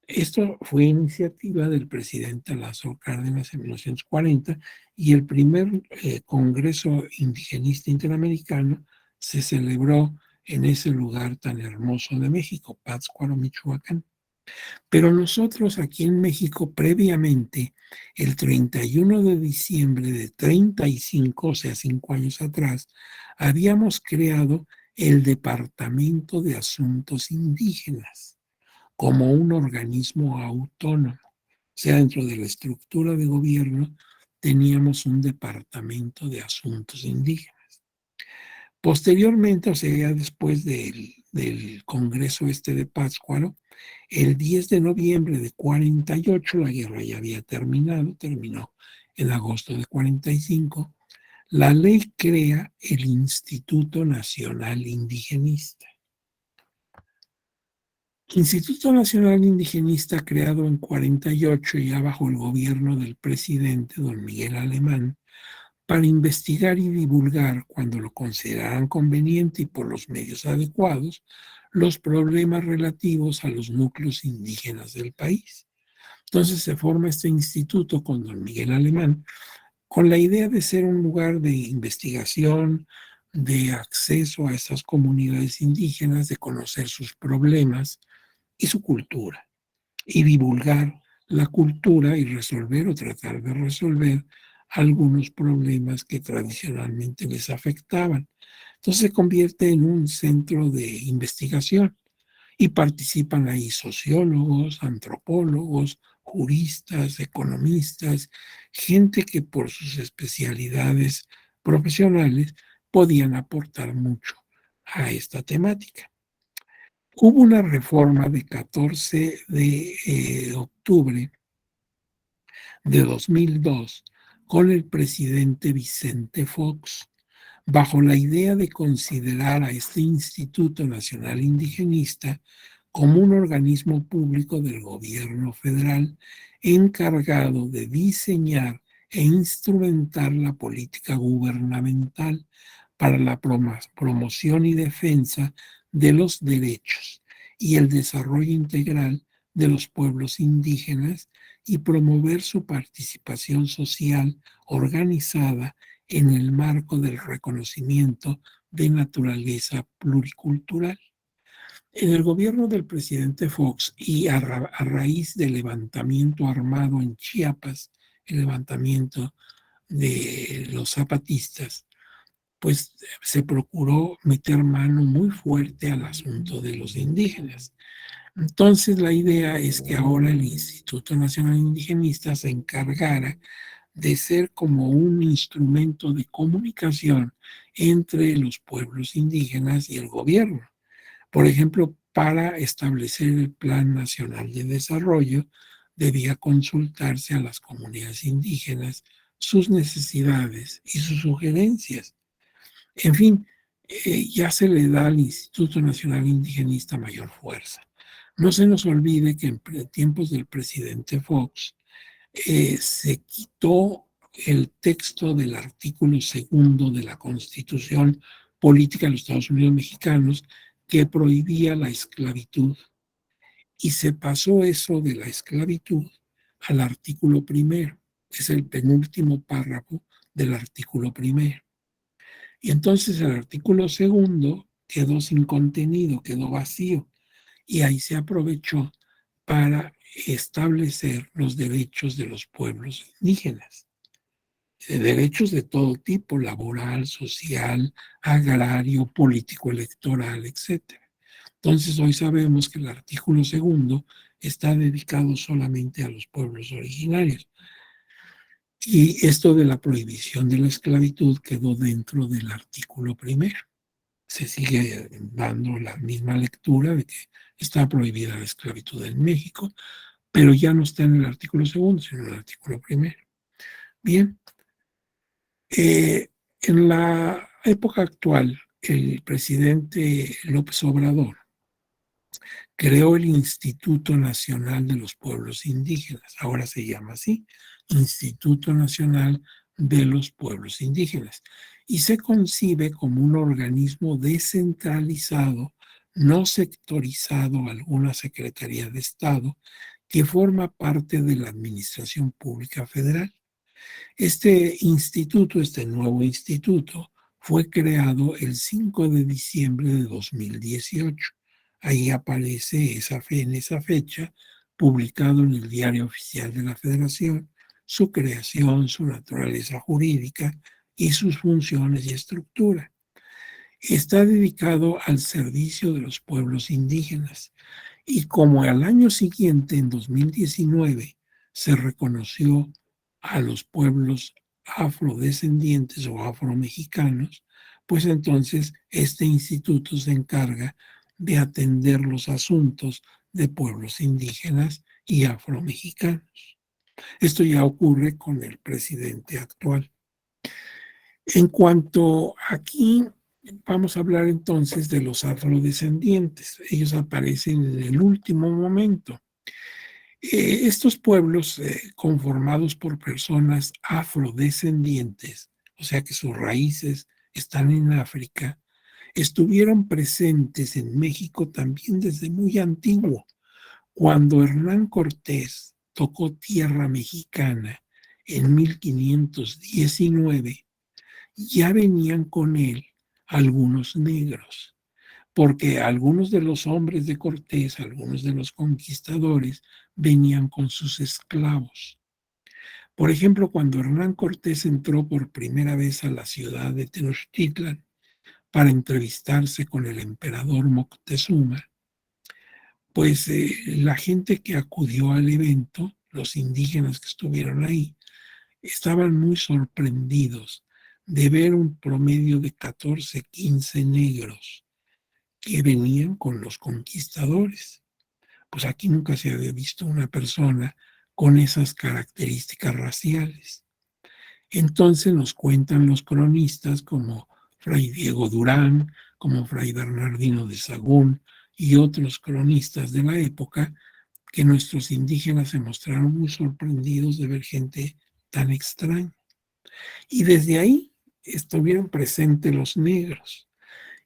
Esto fue iniciativa del presidente Lázaro Cárdenas en 1940 y el primer Congreso Indigenista Interamericano se celebró en ese lugar tan hermoso de México, Pátzcuaro, Michoacán. Pero nosotros aquí en México, previamente, el 31 de diciembre de 35, o sea, 5 años atrás, habíamos creado el Departamento de Asuntos Indígenas como un organismo autónomo. O sea, dentro de la estructura de gobierno teníamos un Departamento de Asuntos Indígenas. Posteriormente, o sea, ya después del Congreso este de Pátzcuaro, el 10 de noviembre de 48, la guerra ya había terminado, terminó en agosto de 45, la ley crea el Instituto Nacional Indigenista. Instituto Nacional Indigenista, creado en 48 ya bajo el gobierno del presidente don Miguel Alemán, para investigar y divulgar, cuando lo consideraran conveniente y por los medios adecuados, los problemas relativos a los núcleos indígenas del país. Entonces se forma este instituto con don Miguel Alemán, con la idea de ser un lugar de investigación, de acceso a estas comunidades indígenas, de conocer sus problemas y su cultura, y divulgar la cultura y resolver o tratar de resolver algunos problemas que tradicionalmente les afectaban. Entonces se convierte en un centro de investigación y participan ahí sociólogos, antropólogos, juristas, economistas, gente que por sus especialidades profesionales podían aportar mucho a esta temática. Hubo una reforma de 14 de octubre de 2002 con el presidente Vicente Fox, bajo la idea de considerar a este Instituto Nacional Indigenista como un organismo público del gobierno federal encargado de diseñar e instrumentar la política gubernamental para la promoción y defensa de los derechos y el desarrollo integral de los pueblos indígenas y promover su participación social organizada en el marco del reconocimiento de naturaleza pluricultural. En el gobierno del presidente Fox y a raíz del levantamiento armado en Chiapas, el levantamiento de los zapatistas, pues se procuró meter mano muy fuerte al asunto de los indígenas. Entonces la idea es que ahora el Instituto Nacional Indigenista se encargara de ser como un instrumento de comunicación entre los pueblos indígenas y el gobierno. Por ejemplo, para establecer el Plan Nacional de Desarrollo, debía consultarse a las comunidades indígenas sus necesidades y sus sugerencias. En fin, ya se le da al Instituto Nacional Indigenista mayor fuerza. No se nos olvide que en tiempos del presidente Fox se quitó el texto del artículo segundo de la Constitución Política de los Estados Unidos Mexicanos que prohibía la esclavitud. Y se pasó eso de la esclavitud al artículo primero. Es el penúltimo párrafo del artículo primero. Y entonces el artículo segundo quedó sin contenido, quedó vacío. Y ahí se aprovechó para establecer los derechos de los pueblos indígenas. Derechos de todo tipo, laboral, social, agrario, político, electoral, etc. Entonces hoy sabemos que el artículo segundo está dedicado solamente a los pueblos originarios. Y esto de la prohibición de la esclavitud quedó dentro del artículo primero. Se sigue dando la misma lectura de que está prohibida la esclavitud en México, pero ya no está en el artículo segundo, sino en el artículo primero. Bien, en la época actual, el presidente López Obrador creó el Instituto Nacional de los Pueblos Indígenas, ahora se llama así, Instituto Nacional de los Pueblos Indígenas, y se concibe como un organismo descentralizado, no sectorizado a alguna Secretaría de Estado, que forma parte de la Administración Pública Federal. Este instituto, este nuevo instituto, fue creado el 5 de diciembre de 2018. Ahí aparece en esa fecha, publicado en el Diario Oficial de la Federación, su creación, su naturaleza jurídica y sus funciones y estructura. Está dedicado al servicio de los pueblos indígenas y como al año siguiente, en 2019, se reconoció a los pueblos afrodescendientes o afromexicanos, pues entonces este instituto se encarga de atender los asuntos de pueblos indígenas y afromexicanos. Esto ya ocurre con el presidente actual. En cuanto aquí, vamos a hablar entonces de los afrodescendientes. Ellos aparecen en el último momento. Estos pueblos conformados por personas afrodescendientes, o sea que sus raíces están en África, estuvieron presentes en México también desde muy antiguo. Cuando Hernán Cortés tocó tierra mexicana en 1519, ya venían con él algunos negros, porque algunos de los hombres de Cortés, algunos de los conquistadores, venían con sus esclavos. Por ejemplo, cuando Hernán Cortés entró por primera vez a la ciudad de Tenochtitlan para entrevistarse con el emperador Moctezuma, pues la gente que acudió al evento los indígenas que estuvieron ahí, estaban muy sorprendidos de ver un promedio de 14, 15 negros que venían con los conquistadores. Pues aquí nunca se había visto una persona con esas características raciales. Entonces nos cuentan los cronistas como Fray Diego Durán, como Fray Bernardino de Sahagún y otros cronistas de la época, que nuestros indígenas se mostraron muy sorprendidos de ver gente tan extraña. Y desde ahí estuvieron presentes los negros.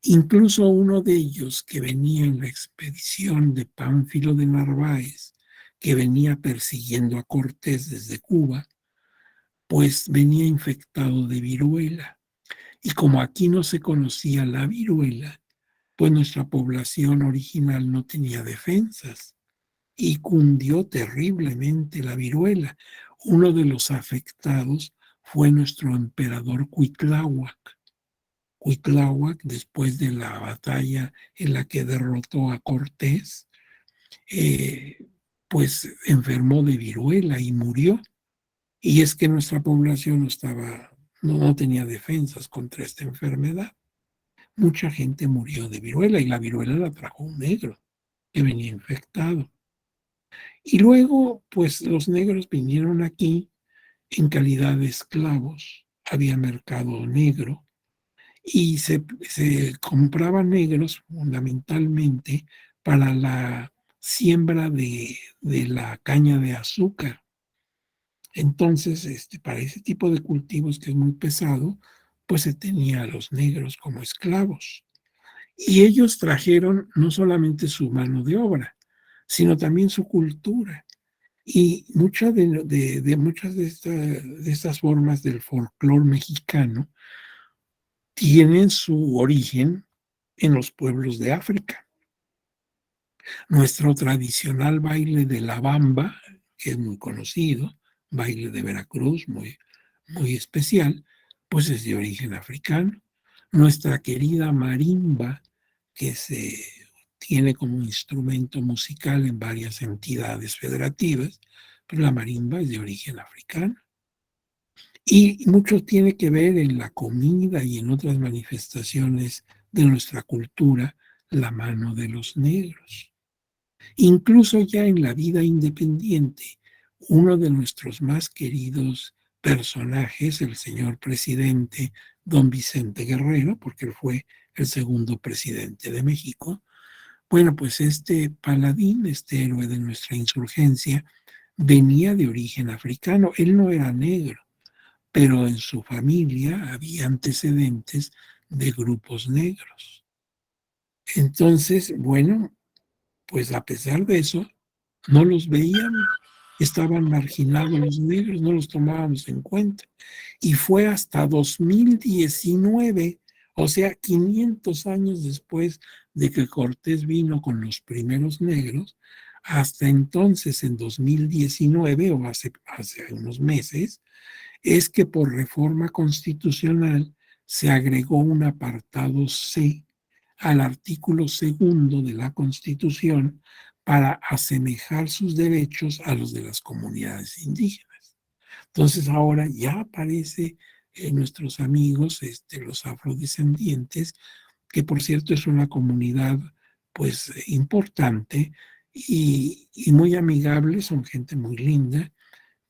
Incluso uno de ellos que venía en la expedición de Pánfilo de Narváez, que venía persiguiendo a Cortés desde Cuba, pues venía infectado de viruela. Y como aquí no se conocía la viruela, pues nuestra población original no tenía defensas y cundió terriblemente la viruela. Uno de los afectados fue nuestro emperador Cuitláhuac. Cuitláhuac, después de la batalla en la que derrotó a Cortés, eh, pues enfermó de viruela y murió. Y es que nuestra población no tenía defensas contra esta enfermedad. Mucha gente murió de viruela y la viruela la trajo un negro que venía infectado. Y luego, pues los negros vinieron aquí en calidad de esclavos. Había mercado negro y se compraban negros fundamentalmente para la siembra de la caña de azúcar. Entonces, para ese tipo de cultivos que es muy pesado, pues se tenía a los negros como esclavos. Y ellos trajeron no solamente su mano de obra, sino también su cultura. Y muchas de estas formas del folclore mexicano tienen su origen en los pueblos de África. Nuestro tradicional baile de la bamba, que es muy conocido, baile de Veracruz, muy especial, pues es de origen africano. Nuestra querida marimba, que se tiene como instrumento musical en varias entidades federativas, pero la marimba es de origen africano. Y mucho tiene que ver en la comida y en otras manifestaciones de nuestra cultura, la mano de los negros. Incluso ya en la vida independiente, uno de nuestros más queridos personajes, el señor presidente don Vicente Guerrero, porque él fue el segundo presidente de México, bueno, pues este paladín, este héroe de nuestra insurgencia, venía de origen africano. Él no era negro, pero en su familia había antecedentes de grupos negros. Entonces, bueno, pues a pesar de eso, no los veíamos, estaban marginados los negros, no los tomábamos en cuenta. Y fue hasta 2019, o sea, 500 años después de que Cortés vino con los primeros negros, hasta entonces, en 2019, o hace unos meses, es que por reforma constitucional se agregó un apartado C al artículo segundo de la Constitución para asemejar sus derechos a los de las comunidades indígenas. Entonces ahora ya aparece nuestros amigos, los afrodescendientes, que por cierto es una comunidad pues importante y muy amigable, son gente muy linda,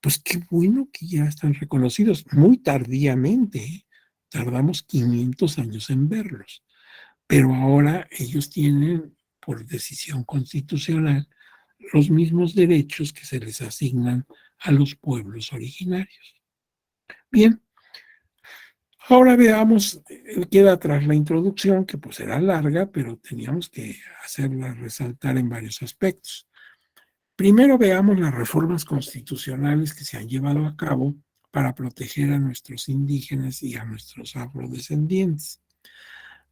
pues qué bueno que ya están reconocidos muy tardíamente, ¿eh? Tardamos 500 años en verlos, pero ahora ellos tienen, por decisión constitucional, los mismos derechos que se les asignan a los pueblos originarios. Bien, ahora veamos, queda atrás la introducción, que pues era larga, pero teníamos que hacerla resaltar en varios aspectos. Primero veamos las reformas constitucionales que se han llevado a cabo para proteger a nuestros indígenas y a nuestros afrodescendientes.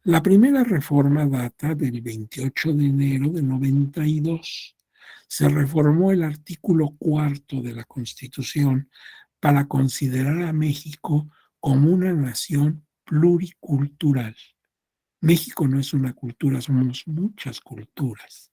La primera reforma data del 28 de enero de 92. Se reformó el artículo cuarto de la Constitución para considerar a México como una nación pluricultural. México no es una cultura, somos muchas culturas.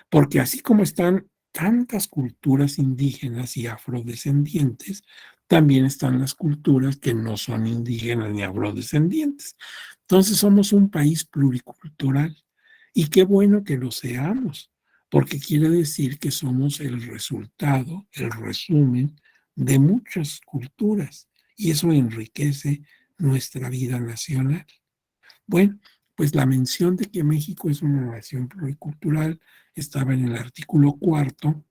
Porque así como están tantas culturas indígenas y afrodescendientes, también están las culturas que no son indígenas ni afrodescendientes. Entonces somos un país pluricultural y qué bueno que lo seamos, porque quiere decir que somos el resultado, el resumen de muchas culturas y eso enriquece nuestra vida nacional. Bueno, pues la mención de que México es una nación pluricultural estaba en el artículo cuarto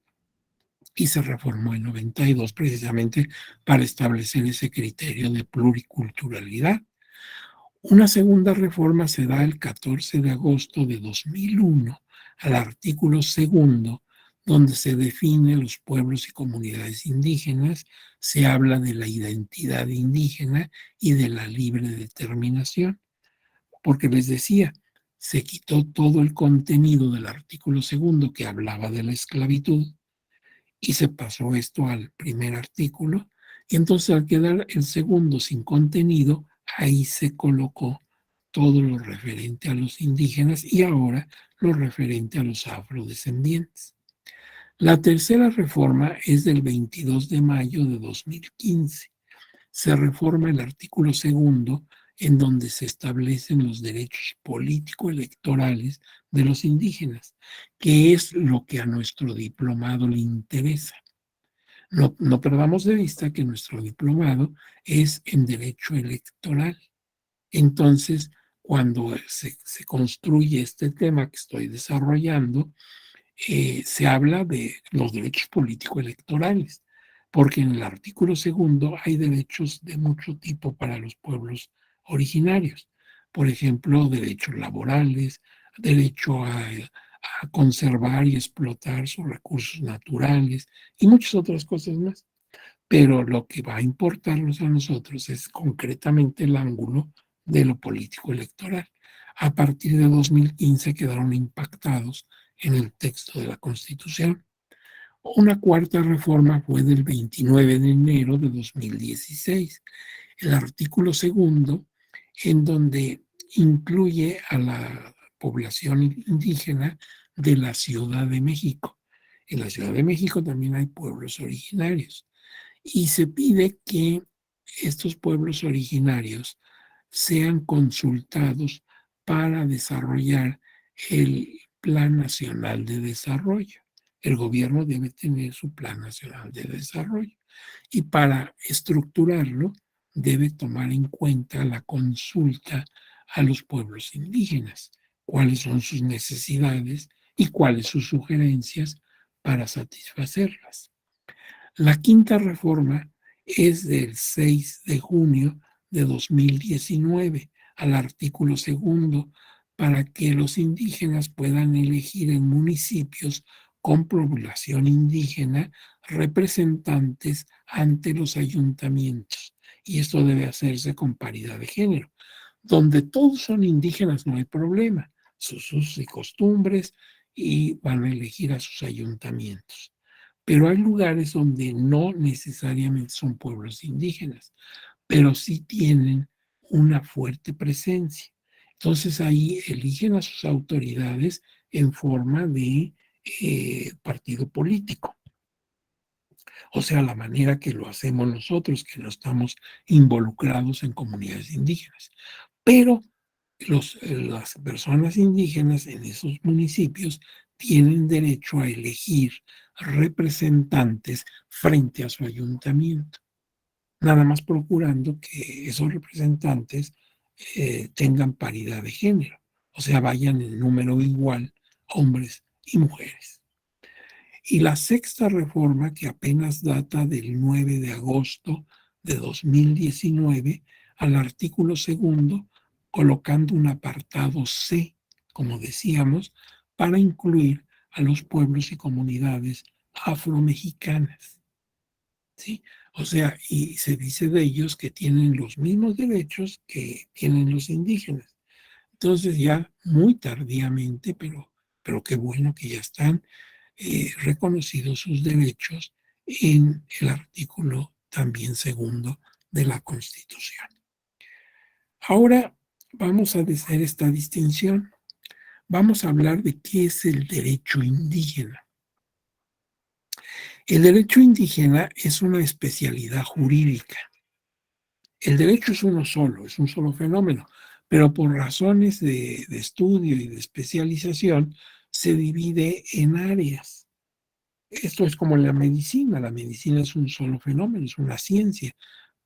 y se reformó en 92 precisamente para establecer ese criterio de pluriculturalidad. Una segunda reforma se da el 14 de agosto de 2001 al artículo segundo, donde se define los pueblos y comunidades indígenas, se habla de la identidad indígena y de la libre determinación, porque les decía, se quitó todo el contenido del artículo segundo que hablaba de la esclavitud y se pasó esto al primer artículo, y entonces al quedar el segundo sin contenido, ahí se colocó todo lo referente a los indígenas y ahora lo referente a los afrodescendientes. La tercera reforma es del 22 de mayo de 2015. Se reforma el artículo segundo en donde se establecen los derechos político-electorales de los indígenas, que es lo que a nuestro diplomado le interesa. No perdamos de vista que nuestro diplomado es en derecho electoral. Entonces, cuando se construye este tema que estoy desarrollando, se habla de los derechos político-electorales, porque en el artículo segundo hay derechos de mucho tipo para los pueblos originarios. Por ejemplo, derechos laborales, derecho a conservar y explotar sus recursos naturales y muchas otras cosas más. Pero lo que va a importarnos a nosotros es concretamente el ángulo de lo político electoral. A partir de 2015 quedaron impactados en el texto de la Constitución. Una cuarta reforma fue del 29 de enero de 2016, el artículo segundo, en donde incluye a la población indígena de la Ciudad de México. En la Ciudad de México también hay pueblos originarios y se pide que estos pueblos originarios sean consultados para desarrollar el Plan Nacional de Desarrollo. El gobierno debe tener su Plan Nacional de Desarrollo y para estructurarlo debe tomar en cuenta la consulta a los pueblos indígenas, cuáles son sus necesidades y cuáles sus sugerencias para satisfacerlas. La quinta reforma es del 6 de junio de 2019 al artículo segundo para que los indígenas puedan elegir en municipios con población indígena representantes ante los ayuntamientos. Y esto debe hacerse con paridad de género. Donde todos son indígenas no hay problema, sus usos y costumbres, y van a elegir a sus ayuntamientos. Pero hay lugares donde no necesariamente son pueblos indígenas, pero sí tienen una fuerte presencia. Entonces ahí eligen a sus autoridades en forma de partido político. O sea, la manera que lo hacemos nosotros, que no estamos involucrados en comunidades indígenas. Pero las personas indígenas en esos municipios tienen derecho a elegir representantes frente a su ayuntamiento, nada más procurando que esos representantes tengan paridad de género, o sea, vayan en número igual hombres y mujeres. Y la sexta reforma, que apenas data del 9 de agosto de 2019, al artículo segundo, colocando un apartado C, como decíamos, para incluir a los pueblos y comunidades afromexicanas. ¿Sí? O sea, y se dice de ellos que tienen los mismos derechos que tienen los indígenas. Entonces ya muy tardíamente, pero qué bueno que ya están reconocidos sus derechos en el artículo también segundo de la Constitución. Ahora vamos a hacer esta distinción. Vamos a hablar de qué es el derecho indígena. El derecho indígena es una especialidad jurídica. El derecho es un solo fenómeno, pero por razones de estudio y de especialización se divide en áreas. Esto es como la medicina es un solo fenómeno, es una ciencia,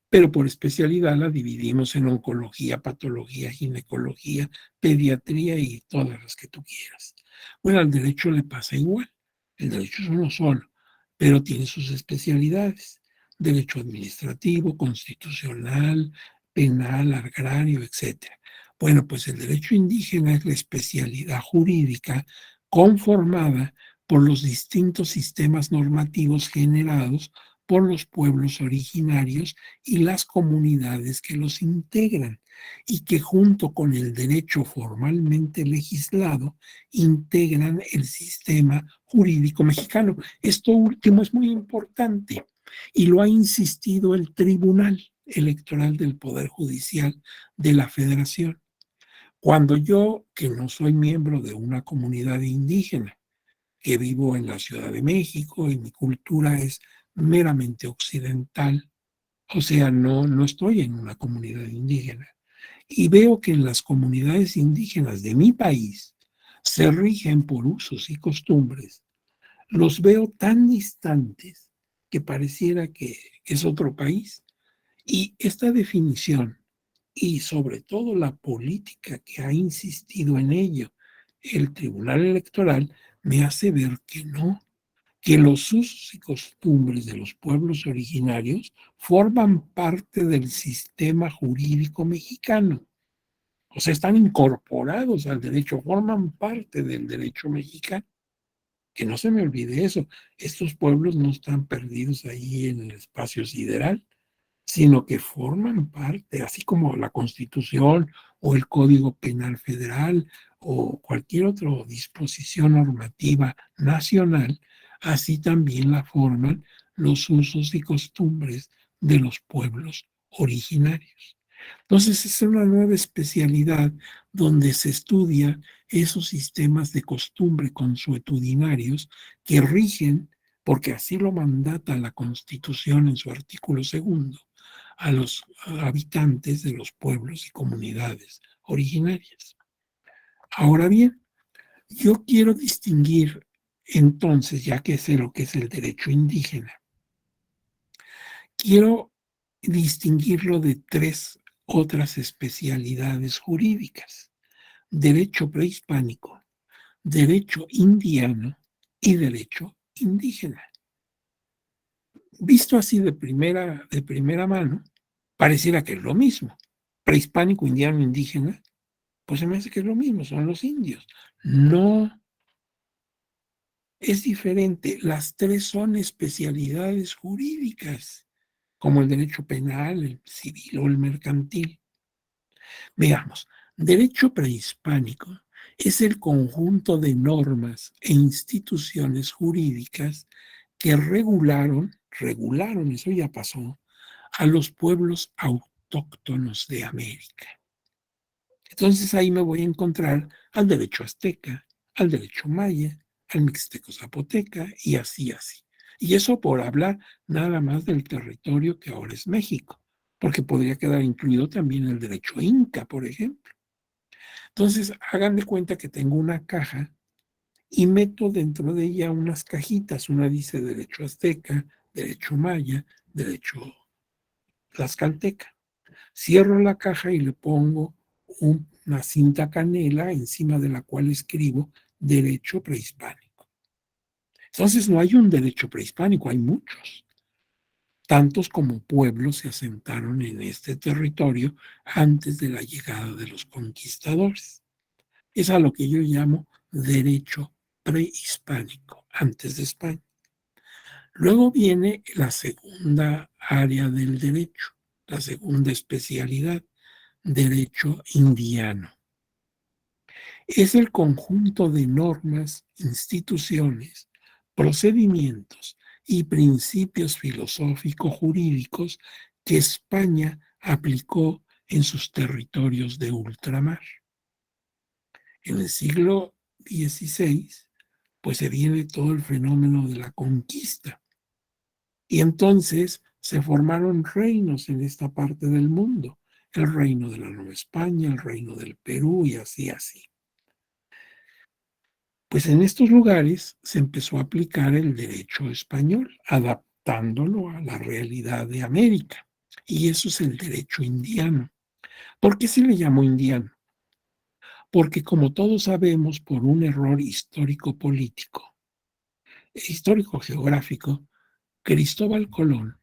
pero por especialidad la dividimos en oncología, patología, ginecología, pediatría y todas las que tú quieras. Bueno, al derecho le pasa igual. El derecho es uno solo, pero tiene sus especialidades. Derecho administrativo, constitucional, penal, agrario, etcétera. Bueno, pues el derecho indígena es la especialidad jurídica conformada por los distintos sistemas normativos generados por los pueblos originarios y las comunidades que los integran, y que junto con el derecho formalmente legislado integran el sistema jurídico mexicano. Esto último es muy importante y lo ha insistido el Tribunal Electoral del Poder Judicial de la Federación. Cuando yo, que no soy miembro de una comunidad indígena, que vivo en la Ciudad de México y mi cultura es meramente occidental, o sea, no estoy en una comunidad indígena. Y veo que en las comunidades indígenas de mi país se rigen por usos y costumbres. Los veo tan distantes que pareciera que es otro país. Y esta definición, y sobre todo la política que ha insistido en ello el Tribunal Electoral, me hace ver que no, que los usos y costumbres de los pueblos originarios forman parte del sistema jurídico mexicano. O sea, están incorporados al derecho, forman parte del derecho mexicano. Que no se me olvide eso. Estos pueblos no están perdidos ahí en el espacio sideral, sino que forman parte, así como la Constitución o el Código Penal Federal o cualquier otra disposición normativa nacional, así también la forman los usos y costumbres de los pueblos originarios. Entonces es una nueva especialidad donde se estudia esos sistemas de costumbre consuetudinarios que rigen, porque así lo mandata la Constitución en su artículo segundo, a los habitantes de los pueblos y comunidades originarias. Ahora bien, yo quiero distinguir entonces, ya que sé lo que es el derecho indígena, quiero distinguirlo de tres otras especialidades jurídicas: derecho prehispánico, derecho indiano y derecho indígena. Visto así de primera mano, pareciera que es lo mismo. Prehispánico, indiano, indígena, pues se me hace que es lo mismo, son los indios. No, es diferente. Las tres son especialidades jurídicas, como el derecho penal, el civil o el mercantil. Veamos, derecho prehispánico es el conjunto de normas e instituciones jurídicas que regularon, eso ya pasó, a los pueblos autóctonos de América. Entonces ahí me voy a encontrar al derecho azteca, al derecho maya, al mixteco zapoteca y así, así. Y eso por hablar nada más del territorio que ahora es México, porque podría quedar incluido también el derecho inca, por ejemplo. Entonces, hagan de cuenta que tengo una caja y meto dentro de ella unas cajitas. Una dice derecho azteca, derecho maya, derecho tlaxcalteca. Cierro la caja y le pongo una cinta canela encima de la cual escribo derecho prehispánico. Entonces no hay un derecho prehispánico, hay muchos. Tantos como pueblos se asentaron en este territorio antes de la llegada de los conquistadores. Es a lo que yo llamo derecho prehispánico, antes de España. Luego viene la segunda área del derecho, la segunda especialidad, derecho indiano. Es el conjunto de normas, instituciones, procedimientos y principios filosóficos jurídicos que España aplicó en sus territorios de ultramar. En el siglo XVI, pues se viene todo el fenómeno de la conquista. Y entonces se formaron reinos en esta parte del mundo, el reino de la Nueva España, el reino del Perú y así, así. Pues en estos lugares se empezó a aplicar el derecho español, adaptándolo a la realidad de América. Y eso es el derecho indiano. ¿Por qué se le llamó indiano? Porque como todos sabemos, por un error histórico-político, histórico-geográfico, Cristóbal Colón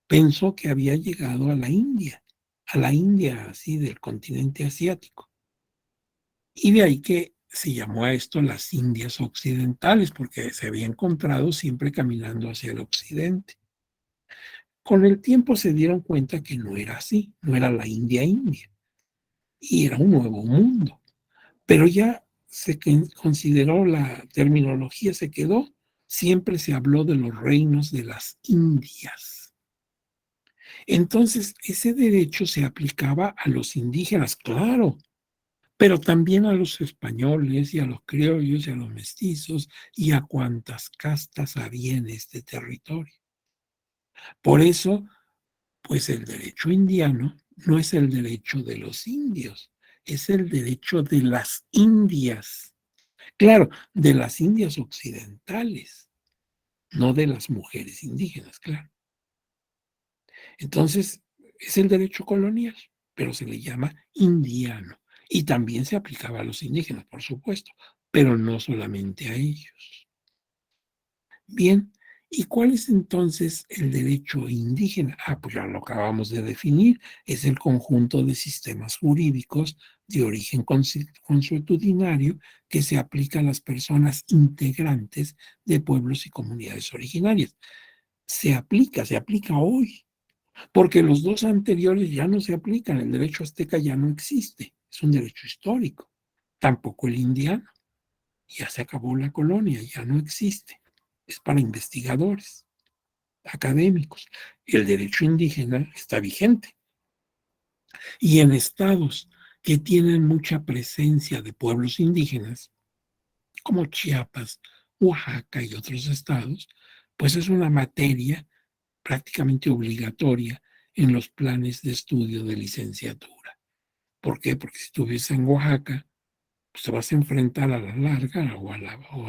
pensó que había llegado a la India así del continente asiático. Y de ahí que se llamó a esto las Indias Occidentales, porque se había encontrado siempre caminando hacia el occidente. Con el tiempo se dieron cuenta que no era así, no era la India India, y era un nuevo mundo. Pero ya se consideró, la terminología se quedó, siempre se habló de los reinos de las Indias. Entonces, ese derecho se aplicaba a los indígenas, claro, pero también a los españoles y a los criollos y a los mestizos y a cuantas castas había en este territorio. Por eso, pues el derecho indiano no es el derecho de los indios, es el derecho de las Indias. Claro, de las Indias occidentales, no de las mujeres indígenas, claro. Entonces, es el derecho colonial, pero se le llama indiano. Y también se aplicaba a los indígenas, por supuesto, pero no solamente a ellos. Bien, ¿y cuál es entonces el derecho indígena? Ah, pues ya lo acabamos de definir, es el conjunto de sistemas jurídicos de origen consuetudinario que se aplica a las personas integrantes de pueblos y comunidades originarias. Se aplica hoy, porque los dos anteriores ya no se aplican, el derecho azteca ya no existe, es un derecho histórico, tampoco el indiano, ya se acabó la colonia, ya no existe, es para investigadores, académicos. El derecho indígena está vigente y en estados que tienen mucha presencia de pueblos indígenas, como Chiapas, Oaxaca y otros estados, pues es una materia prácticamente obligatoria en los planes de estudio de licenciatura. ¿Por qué? Porque si tú vives en Oaxaca, pues te vas a enfrentar a la larga o a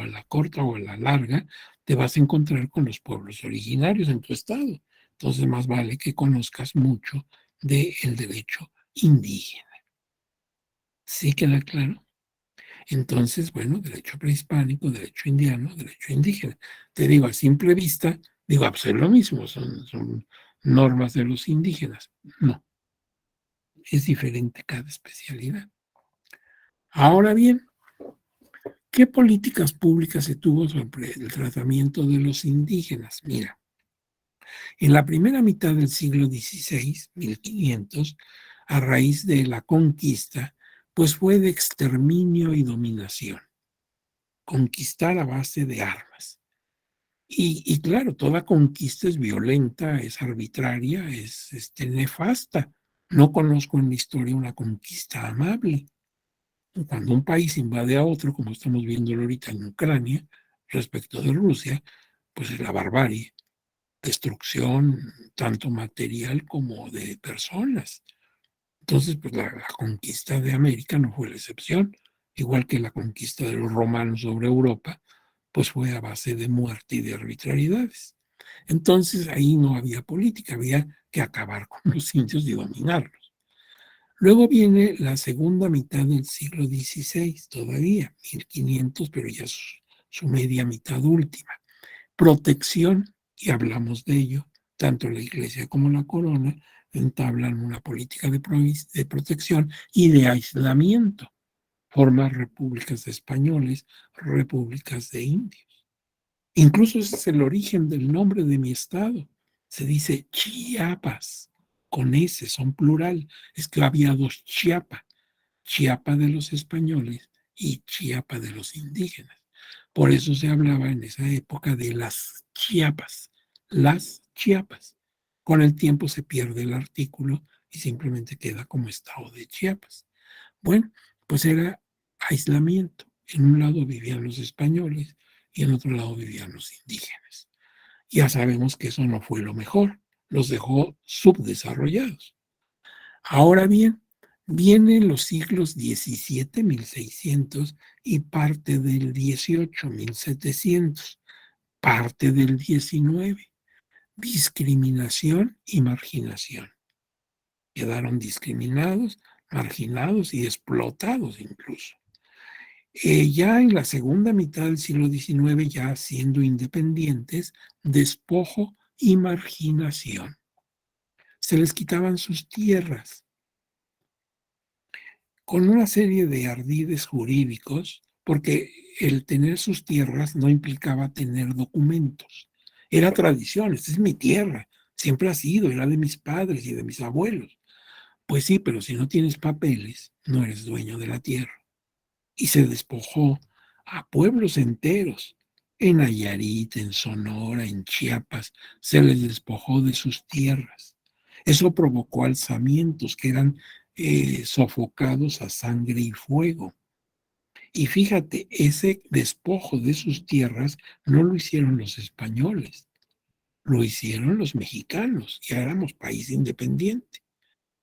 la corta o a la larga, te vas a encontrar con los pueblos originarios en tu estado. Entonces, más vale que conozcas mucho del derecho indígena. ¿Sí queda claro? Entonces, bueno, derecho prehispánico, derecho indiano, derecho indígena. Te digo, a simple vista, digo, pues es lo mismo, son normas de los indígenas. No, es diferente cada especialidad. Ahora bien, ¿qué políticas públicas se tuvo sobre el tratamiento de los indígenas? Mira, en la primera mitad del siglo XVI, 1500, a raíz de la conquista, pues fue de exterminio y dominación, conquistar a base de armas. Y claro, toda conquista es violenta, es arbitraria, es nefasta. No conozco en la historia una conquista amable. Cuando un país invade a otro, como estamos viendo ahorita en Ucrania, respecto de Rusia, pues es la barbarie, destrucción tanto material como de personas. Entonces, pues la conquista de América no fue la excepción, igual que la conquista de los romanos sobre Europa, pues fue a base de muerte y de arbitrariedades. Entonces ahí no había política, había que acabar con los indios y dominarlos. Luego viene la segunda mitad del siglo XVI, todavía, 1500, pero ya su media mitad última. Protección, y hablamos de ello, tanto la Iglesia como la corona entablan una política de protección y de aislamiento, forman repúblicas de españoles, repúblicas de indios. Incluso ese es el origen del nombre de mi estado. Se dice Chiapas, con S, son plural. Es que había dos Chiapas, Chiapa de los españoles y Chiapa de los indígenas. Por eso se hablaba en esa época de las Chiapas, las Chiapas. Con el tiempo se pierde el artículo y simplemente queda como estado de Chiapas. Bueno, pues era aislamiento. En un lado vivían los españoles y en otro lado vivían los indígenas. Ya sabemos que eso no fue lo mejor, los dejó subdesarrollados. Ahora bien, vienen los siglos XVII, 1600, y parte del XVIII, 1700, parte del XIX, discriminación y marginación. Quedaron discriminados, marginados y explotados incluso. Ya en la segunda mitad del siglo XIX, ya siendo independientes, despojo y marginación. Se les quitaban sus tierras con una serie de ardides jurídicos, porque el tener sus tierras no implicaba tener documentos. Era tradición, esta es mi tierra, siempre ha sido, era de mis padres y de mis abuelos. Pues sí, pero si no tienes papeles, no eres dueño de la tierra. Y se despojó a pueblos enteros. En Nayarit, en Sonora, en Chiapas, se les despojó de sus tierras. Eso provocó alzamientos que eran sofocados a sangre y fuego. Y fíjate, ese despojo de sus tierras no lo hicieron los españoles, lo hicieron los mexicanos, ya éramos país independiente.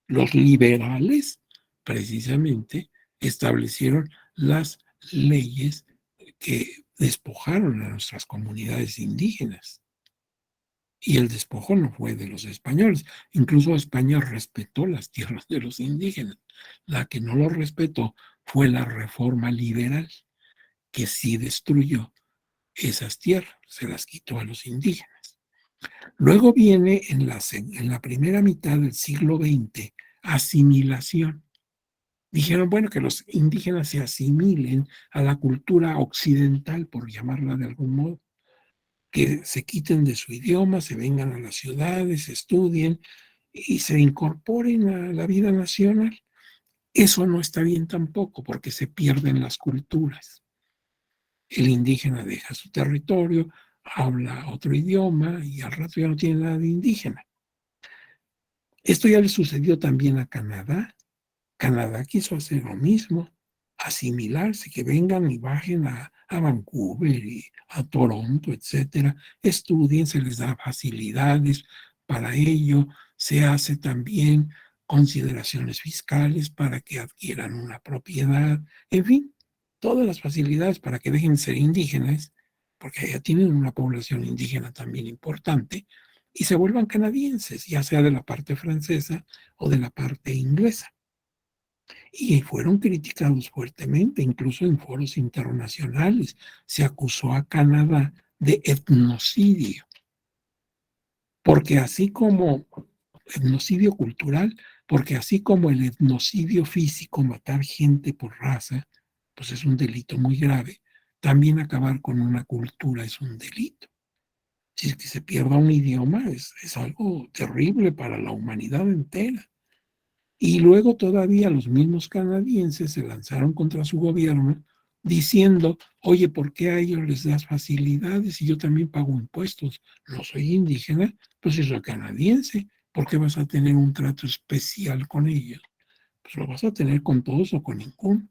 Los liberales, precisamente, establecieron las leyes que despojaron a nuestras comunidades indígenas. Y el despojo no fue de los españoles. Incluso España respetó las tierras de los indígenas. La que no lo respetó fue la reforma liberal, que sí destruyó esas tierras, se las quitó a los indígenas. Luego viene en la primera mitad del siglo XX asimilación. Dijeron, bueno, que los indígenas se asimilen a la cultura occidental, por llamarla de algún modo, que se quiten de su idioma, se vengan a las ciudades, estudien y se incorporen a la vida nacional. Eso no está bien tampoco, porque se pierden las culturas. El indígena deja su territorio, habla otro idioma y al rato ya no tiene nada de indígena. Esto ya le sucedió también a Canadá. Canadá quiso hacer lo mismo, asimilarse, que vengan y bajen a Vancouver y a Toronto, etcétera, estudien, se les da facilidades para ello, se hace también consideraciones fiscales para que adquieran una propiedad, en fin, todas las facilidades para que dejen de ser indígenas, porque allá tienen una población indígena también importante, y se vuelvan canadienses, ya sea de la parte francesa o de la parte inglesa. Y fueron criticados fuertemente, incluso en foros internacionales. Se acusó a Canadá de etnocidio, porque así como etnocidio cultural, porque así como el etnocidio físico, matar gente por raza, pues es un delito muy grave, también acabar con una cultura es un delito. Si es que se pierda un idioma, es algo terrible para la humanidad entera. Y luego todavía los mismos canadienses se lanzaron contra su gobierno diciendo, oye, ¿por qué a ellos les das facilidades y yo también pago impuestos? No soy indígena, pues si soy canadiense, ¿por qué vas a tener un trato especial con ellos? Pues lo vas a tener con todos o con ninguno.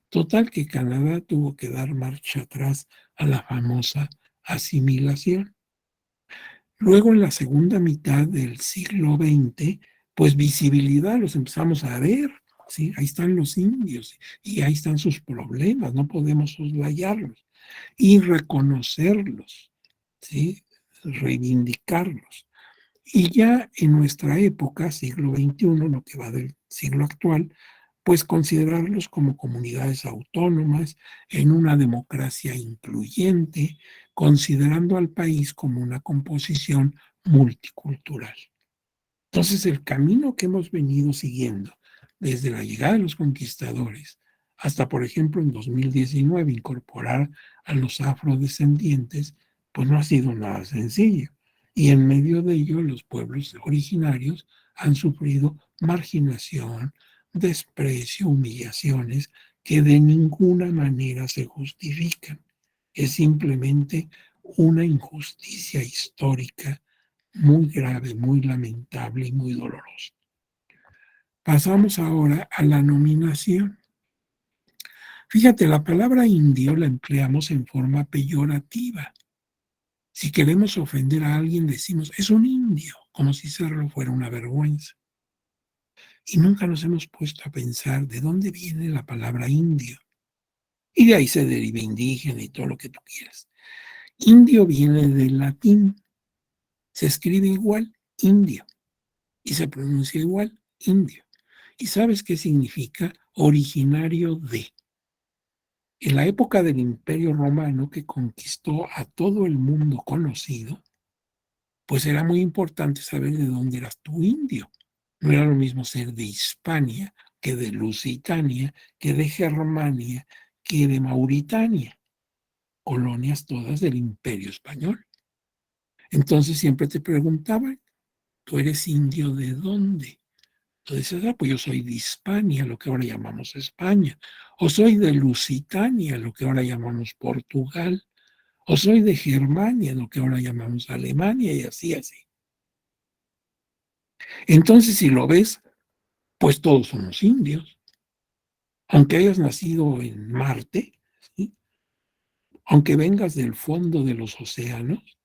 Total que Canadá tuvo que dar marcha atrás a la famosa asimilación. Luego, en la segunda mitad del siglo XX, pues visibilidad los empezamos a ver, ¿sí? Ahí están los indios y ahí están sus problemas, no podemos soslayarlos y reconocerlos, ¿sí? Reivindicarlos. Y ya en nuestra época, siglo XXI, lo que va del siglo actual, pues considerarlos como comunidades autónomas en una democracia incluyente, considerando al país como una composición multicultural. Entonces, el camino que hemos venido siguiendo desde la llegada de los conquistadores hasta, por ejemplo, en 2019, incorporar a los afrodescendientes, pues no ha sido nada sencillo. Y en medio de ello, los pueblos originarios han sufrido marginación, desprecio, humillaciones que de ninguna manera se justifican. Es simplemente una injusticia histórica muy grave, muy lamentable y muy dolorosa. Pasamos ahora a la nominación. Fíjate, la palabra indio la empleamos en forma peyorativa. Si queremos ofender a alguien, decimos: "Es un indio", como si serlo fuera una vergüenza. Y nunca nos hemos puesto a pensar de dónde viene la palabra indio. Y de ahí se deriva indígena y todo lo que tú quieras. Indio viene del latín, se escribe igual, indio, y se pronuncia igual, indio. ¿Y sabes qué significa? Originario de. En la época del Imperio Romano, que conquistó a todo el mundo conocido, pues era muy importante saber de dónde eras tú indio. No era lo mismo ser de Hispania que de Lusitania, que de Germania, que de Mauritania, colonias todas del Imperio Español. Entonces siempre te preguntaban, ¿tú eres indio de dónde? Tú dices, ah, pues yo soy de Hispania, lo que ahora llamamos España, o soy de Lusitania, lo que ahora llamamos Portugal, o soy de Germania, lo que ahora llamamos Alemania, y así, así. Entonces, si lo ves, pues todos somos indios, aunque hayas nacido en Marte, ¿sí? Aunque vengas del fondo de los océanos,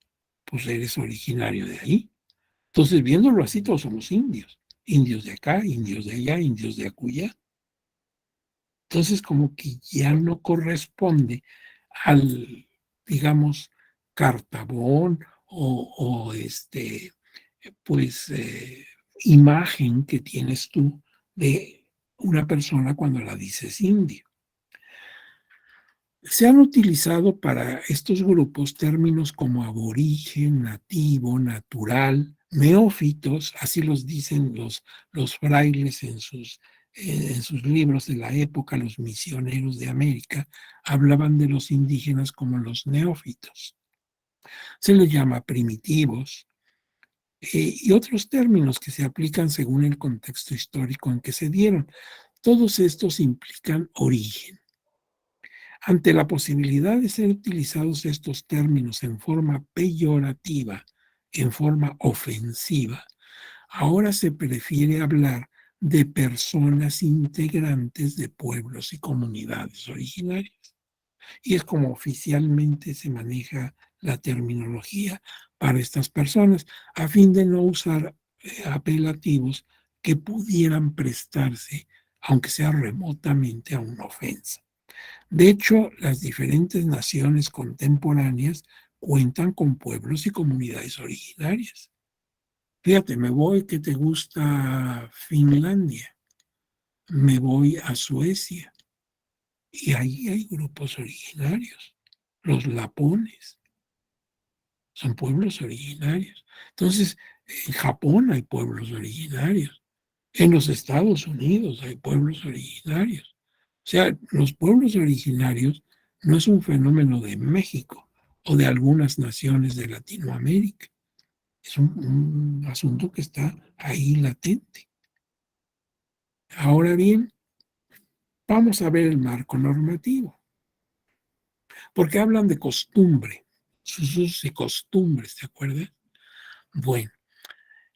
pues eres originario de ahí. Entonces, viéndolo así, todos somos indios. Indios de acá, indios de allá, indios de acullá. Entonces, como que ya no corresponde al, digamos, cartabón pues, imagen que tienes tú de una persona cuando la dices indio. Se han utilizado para estos grupos términos como aborigen, nativo, natural, neófitos, así los dicen los frailes en sus libros de la época, los misioneros de América, hablaban de los indígenas como los neófitos. Se les llama primitivos, y otros términos que se aplican según el contexto histórico en que se dieron. Todos estos implican origen. Ante la posibilidad de ser utilizados estos términos en forma peyorativa, en forma ofensiva, ahora se prefiere hablar de personas integrantes de pueblos y comunidades originarias. Y es como oficialmente se maneja la terminología para estas personas, a fin de no usar apelativos que pudieran prestarse, aunque sea remotamente, a una ofensa. De hecho, las diferentes naciones contemporáneas cuentan con pueblos y comunidades originarias. Fíjate, me voy, ¿qué te gusta? Finlandia, me voy a Suecia y ahí hay grupos originarios. Los lapones son pueblos originarios. Entonces, en Japón hay pueblos originarios. En los Estados Unidos hay pueblos originarios. O sea, los pueblos originarios no es un fenómeno de México o de algunas naciones de Latinoamérica. Es un asunto que está ahí latente. Ahora bien, vamos a ver el marco normativo, porque hablan de costumbre, sus usos y costumbres, ¿te acuerdas? Bueno,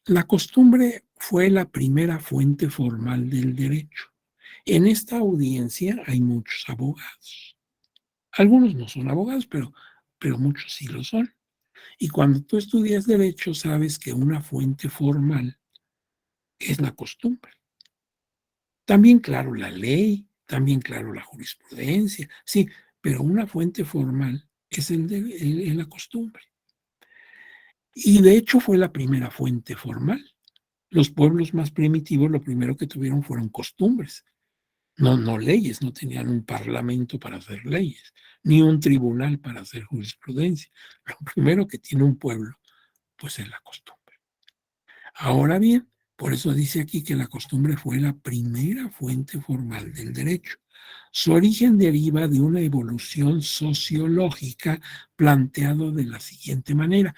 la costumbre fue la primera fuente formal del derecho. En esta audiencia hay muchos abogados. Algunos no son abogados, pero muchos sí lo son. Y cuando tú estudias derecho, sabes que una fuente formal es la costumbre. También, claro, la ley, también, claro, la jurisprudencia, sí, pero una fuente formal es la costumbre. Y de hecho fue la primera fuente formal. Los pueblos más primitivos lo primero que tuvieron fueron costumbres. No, no leyes, no tenían un parlamento para hacer leyes, ni un tribunal para hacer jurisprudencia. Lo primero que tiene un pueblo, pues es la costumbre. Ahora bien, por eso dice aquí que la costumbre fue la primera fuente formal del derecho. Su origen deriva de una evolución sociológica planteado de la siguiente manera.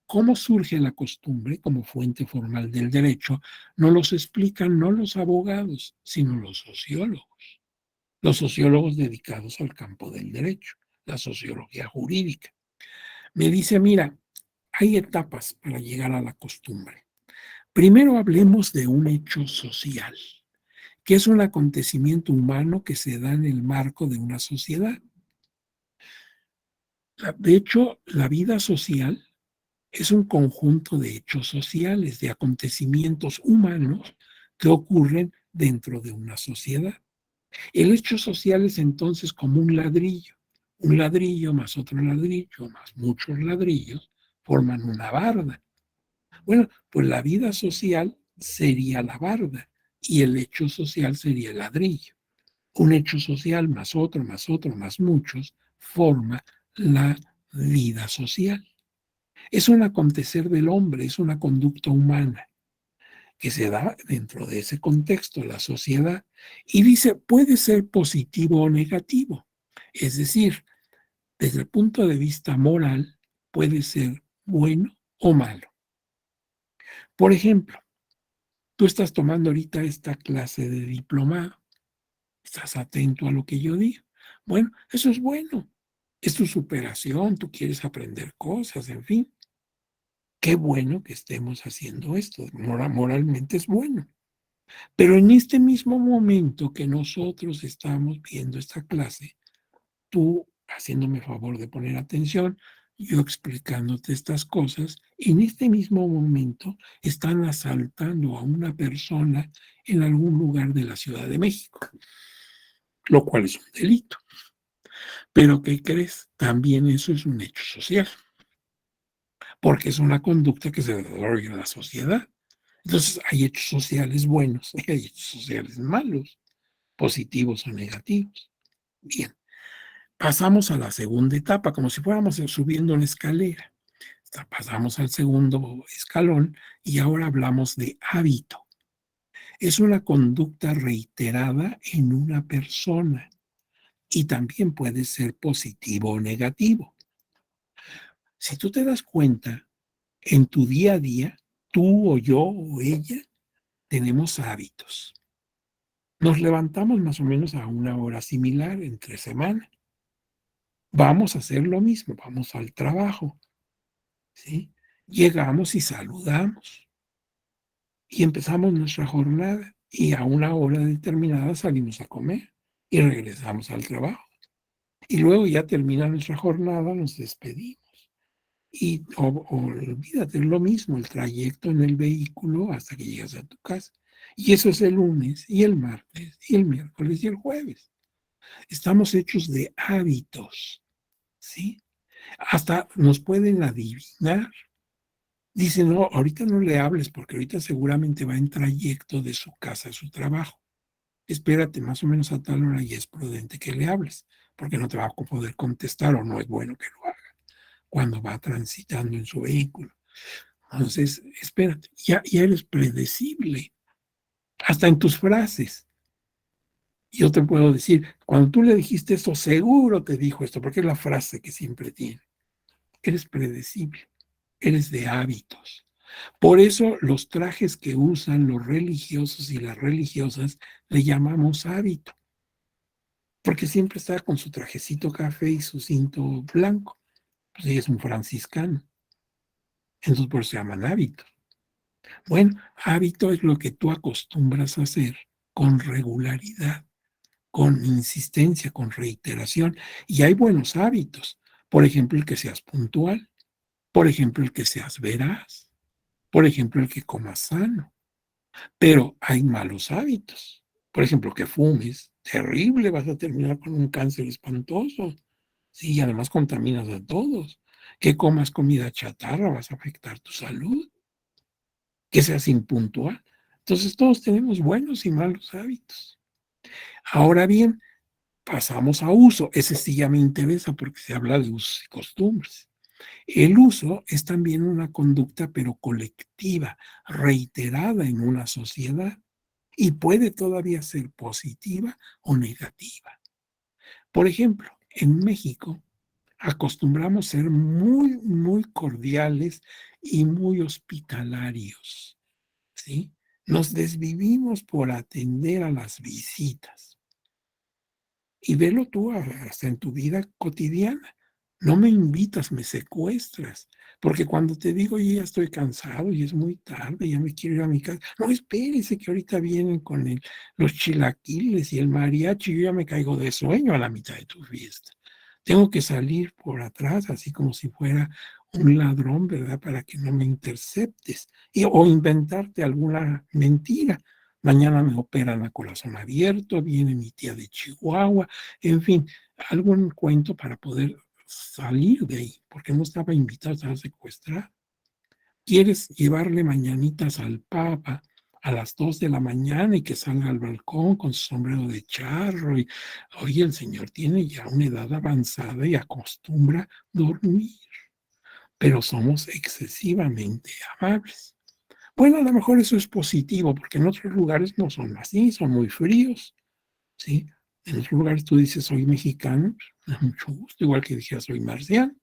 ¿Cómo surge la costumbre como fuente formal del derecho? No los explican no los abogados, sino los sociólogos dedicados al campo del derecho, la sociología jurídica. Me dice, mira, hay etapas para llegar a la costumbre. Primero hablemos de un hecho social, que es un acontecimiento humano que se da en el marco de una sociedad. De hecho, la vida social es un conjunto de hechos sociales, de acontecimientos humanos que ocurren dentro de una sociedad. El hecho social es entonces como un ladrillo más otro ladrillo, más muchos ladrillos, forman una barda. Bueno, pues la vida social sería la barda y el hecho social sería el ladrillo. Un hecho social más otro, más muchos, forma la vida social. Es un acontecer del hombre, es una conducta humana que se da dentro de ese contexto, la sociedad, y dice, puede ser positivo o negativo. Es decir, desde el punto de vista moral, puede ser bueno o malo. Por ejemplo, tú estás tomando ahorita esta clase de diplomado, estás atento a lo que yo digo. Bueno, eso es bueno, es tu superación, tú quieres aprender cosas, en fin. Qué bueno que estemos haciendo esto, moralmente es bueno. Pero en este mismo momento que nosotros estamos viendo esta clase, tú haciéndome favor de poner atención, yo explicándote estas cosas, en este mismo momento están asaltando a una persona en algún lugar de la Ciudad de México, lo cual es un delito. Pero ¿qué crees? También eso es un hecho social, porque es una conducta que se desarrolla en la sociedad. Entonces hay hechos sociales buenos y hay hechos sociales malos, positivos o negativos. Bien, pasamos a la segunda etapa, como si fuéramos subiendo una escalera. Pasamos al segundo escalón y ahora hablamos de hábito. Es una conducta reiterada en una persona y también puede ser positivo o negativo. Si tú te das cuenta, en tu día a día, tú o yo o ella tenemos hábitos. Nos levantamos más o menos a una hora similar entre semana. Vamos a hacer lo mismo, vamos al trabajo, ¿sí? Llegamos y saludamos y empezamos nuestra jornada y a una hora determinada salimos a comer y regresamos al trabajo. Y luego ya termina nuestra jornada, nos despedimos. Y olvídate, es lo mismo el trayecto en el vehículo hasta que llegas a tu casa. Y eso es el lunes y el martes y el miércoles y el jueves. Estamos hechos de hábitos, ¿sí? Hasta nos pueden adivinar. Dicen, no, ahorita no le hables porque ahorita seguramente va en trayecto de su casa a su trabajo. Espérate más o menos a tal hora y es prudente que le hables, porque no te va a poder contestar o no es bueno que lo haga cuando va transitando en su vehículo. Entonces, espérate, ya eres predecible, hasta en tus frases. Yo te puedo decir, cuando tú le dijiste esto, seguro te dijo esto, porque es la frase que siempre tiene. Eres predecible, eres de hábitos. Por eso los trajes que usan los religiosos y las religiosas le llamamos hábito, porque siempre está con su trajecito café y su cinto blanco. Pues ella es un franciscano, entonces por eso se llaman hábitos. Bueno, hábito es lo que tú acostumbras a hacer con regularidad, con insistencia, con reiteración. Y hay buenos hábitos. Por ejemplo, el que seas puntual. Por ejemplo, el que seas veraz. Por ejemplo, el que comas sano. Pero hay malos hábitos. Por ejemplo, que fumes. Terrible, vas a terminar con un cáncer espantoso. Sí, y además contaminas a todos. Que comas comida chatarra, vas a afectar tu salud. Que seas impuntual. Entonces todos tenemos buenos y malos hábitos. Ahora bien, pasamos a uso. Ese sí ya me interesa porque se habla de usos y costumbres. El uso es también una conducta, pero colectiva, reiterada en una sociedad y puede todavía ser positiva o negativa. Por ejemplo, en México acostumbramos ser muy, muy cordiales y muy hospitalarios, ¿sí? Nos desvivimos por atender a las visitas. Y velo tú hasta en tu vida cotidiana. No me invitas, me secuestras. Porque cuando te digo, yo ya estoy cansado y es muy tarde, ya me quiero ir a mi casa. No, espérese que ahorita vienen con los chilaquiles y el mariachi, yo ya me caigo de sueño a la mitad de tu fiesta. Tengo que salir por atrás, así como si fuera un ladrón, ¿verdad? Para que no me interceptes o inventarte alguna mentira. Mañana me operan a corazón abierto, viene mi tía de Chihuahua, en fin, algún cuento para poder salir de ahí, porque no estaba invitado, estaba secuestrado. ¿Quieres llevarle mañanitas al Papa a las 2 de la mañana y que salga al balcón con su sombrero de charro? Y, oye, el señor tiene ya una edad avanzada y acostumbra dormir, pero somos excesivamente amables. Bueno, a lo mejor eso es positivo, porque en otros lugares no son así, son muy fríos, ¿sí? En otros lugares tú dices, soy mexicano, pues, mucho gusto, igual que dijera, soy marciano.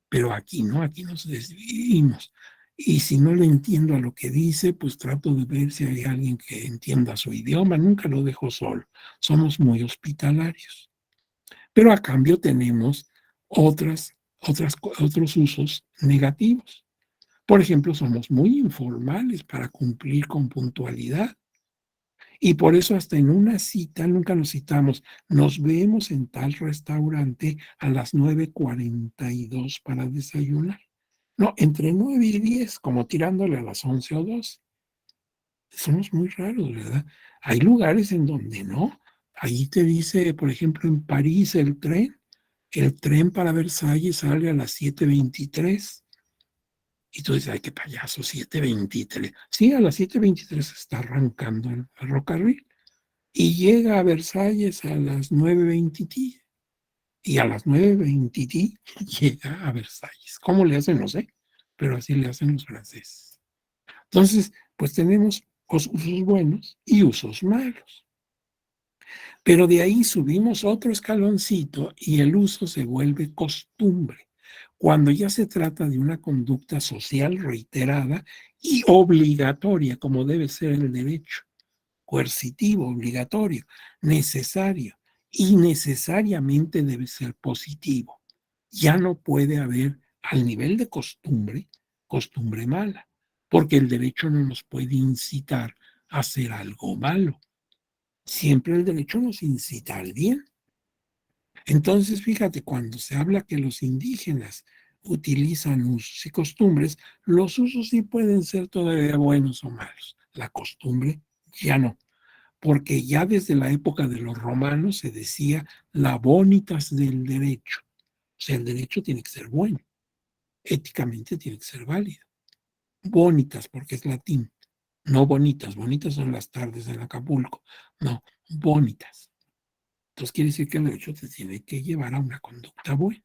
Pero aquí no, aquí nos desvivimos. Y si no le entiendo a lo que dice, pues trato de ver si hay alguien que entienda su idioma, nunca lo dejo solo. Somos muy hospitalarios. Pero a cambio tenemos otros usos negativos. Por ejemplo, somos muy informales para cumplir con puntualidad. Y por eso hasta en una cita nunca nos citamos. Nos vemos en tal restaurante a las 9:42 para desayunar. No, entre 9 y 10, como tirándole a las 11 o 12. Somos muy raros, ¿verdad? Hay lugares en donde no. Ahí te dice, por ejemplo, en París el tren para Versalles sale a las 7:23. Y tú dices, ay, qué payaso, 7:23. Sí, a las 7:23 está arrancando el ferrocarril y llega a Versalles a las 9:20 y a las 9:20 llega a Versalles. ¿Cómo le hacen? No sé, pero así le hacen los franceses. Entonces, pues tenemos usos buenos y usos malos. Pero de ahí subimos otro escaloncito y el uso se vuelve costumbre, cuando ya se trata de una conducta social reiterada y obligatoria, como debe ser el derecho, coercitivo, obligatorio, necesario, y necesariamente debe ser positivo. Ya no puede haber, al nivel de costumbre, costumbre mala, porque el derecho no nos puede incitar a hacer algo malo. Siempre el derecho nos incita al bien. Entonces, fíjate, cuando se habla que los indígenas utilizan usos y costumbres, los usos sí pueden ser todavía buenos o malos. La costumbre ya no, porque ya desde la época de los romanos se decía la bonitas del derecho. O sea, el derecho tiene que ser bueno, éticamente tiene que ser válido. Bonitas, porque es latín, no bonitas. Bonitas son las tardes en Acapulco. No, bonitas. Entonces quiere decir que el derecho te tiene que llevar a una conducta buena.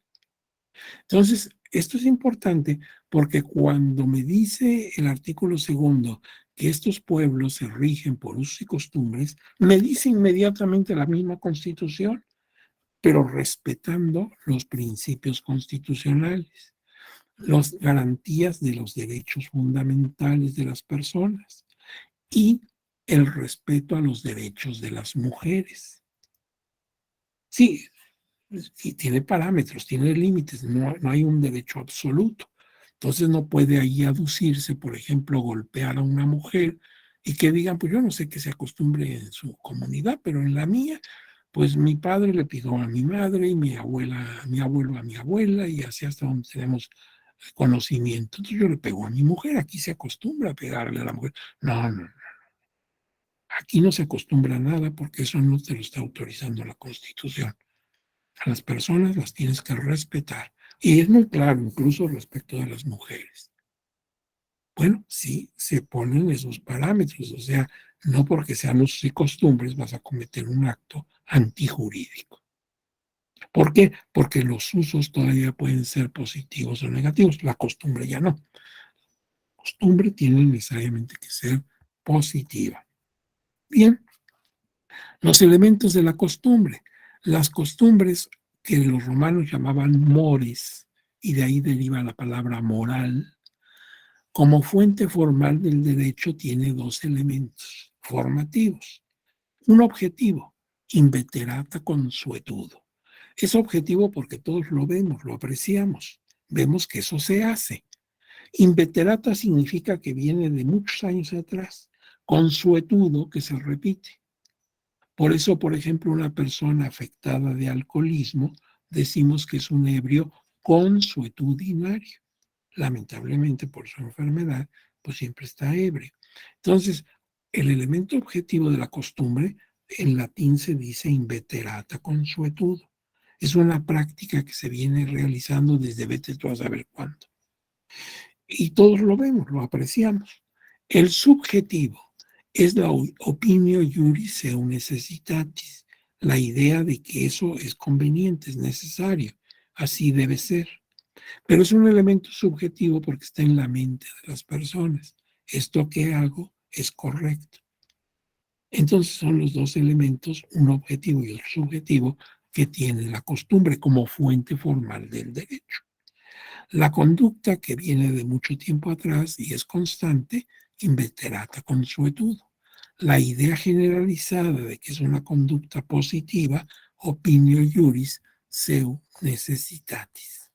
Entonces, esto es importante porque cuando me dice el artículo segundo que estos pueblos se rigen por usos y costumbres, me dice inmediatamente la misma Constitución, pero respetando los principios constitucionales, las garantías de los derechos fundamentales de las personas y el respeto a los derechos de las mujeres. Sí, y tiene parámetros, tiene límites, no hay un derecho absoluto. Entonces no puede ahí aducirse, por ejemplo, golpear a una mujer y que digan, pues yo no sé qué se acostumbre en su comunidad, pero en la mía, pues mi padre le pegó a mi madre y mi abuela, mi abuelo a mi abuela y así hasta donde tenemos conocimiento. Entonces yo le pego a mi mujer, aquí se acostumbra a pegarle a la mujer. No, no, no. Aquí no se acostumbra a nada porque eso no te lo está autorizando la Constitución. A las personas las tienes que respetar. Y es muy claro, incluso respecto de las mujeres. Bueno, sí, se ponen esos parámetros, o sea, no porque sean usos y costumbres vas a cometer un acto antijurídico. ¿Por qué? Porque los usos todavía pueden ser positivos o negativos, la costumbre ya no. La costumbre tiene necesariamente que ser positiva. Bien, los elementos de la costumbre. Las costumbres que los romanos llamaban mores, y de ahí deriva la palabra moral, como fuente formal del derecho tiene dos elementos formativos. Un objetivo, inveterata consuetudo. Es objetivo porque todos lo vemos, lo apreciamos, vemos que eso se hace. Inveterata significa que viene de muchos años atrás, consuetudo que se repite. Por eso, por ejemplo, una persona afectada de alcoholismo decimos que es un ebrio consuetudinario. Lamentablemente, por su enfermedad, pues siempre está ebrio. Entonces, el elemento objetivo de la costumbre, en latín se dice inveterata consuetudo. Es una práctica que se viene realizando desde vete tú a saber cuándo. Y todos lo vemos, lo apreciamos. El subjetivo es la opinio iuris seu necessitatis, la idea de que eso es conveniente, es necesario, así debe ser. Pero es un elemento subjetivo porque está en la mente de las personas. Esto que hago es correcto. Entonces son los dos elementos, un objetivo y otro subjetivo, que tiene la costumbre como fuente formal del derecho. La conducta que viene de mucho tiempo atrás y es constante, inveterata consuetudo. La idea generalizada de que es una conducta positiva, opinio iuris seu necessitatis.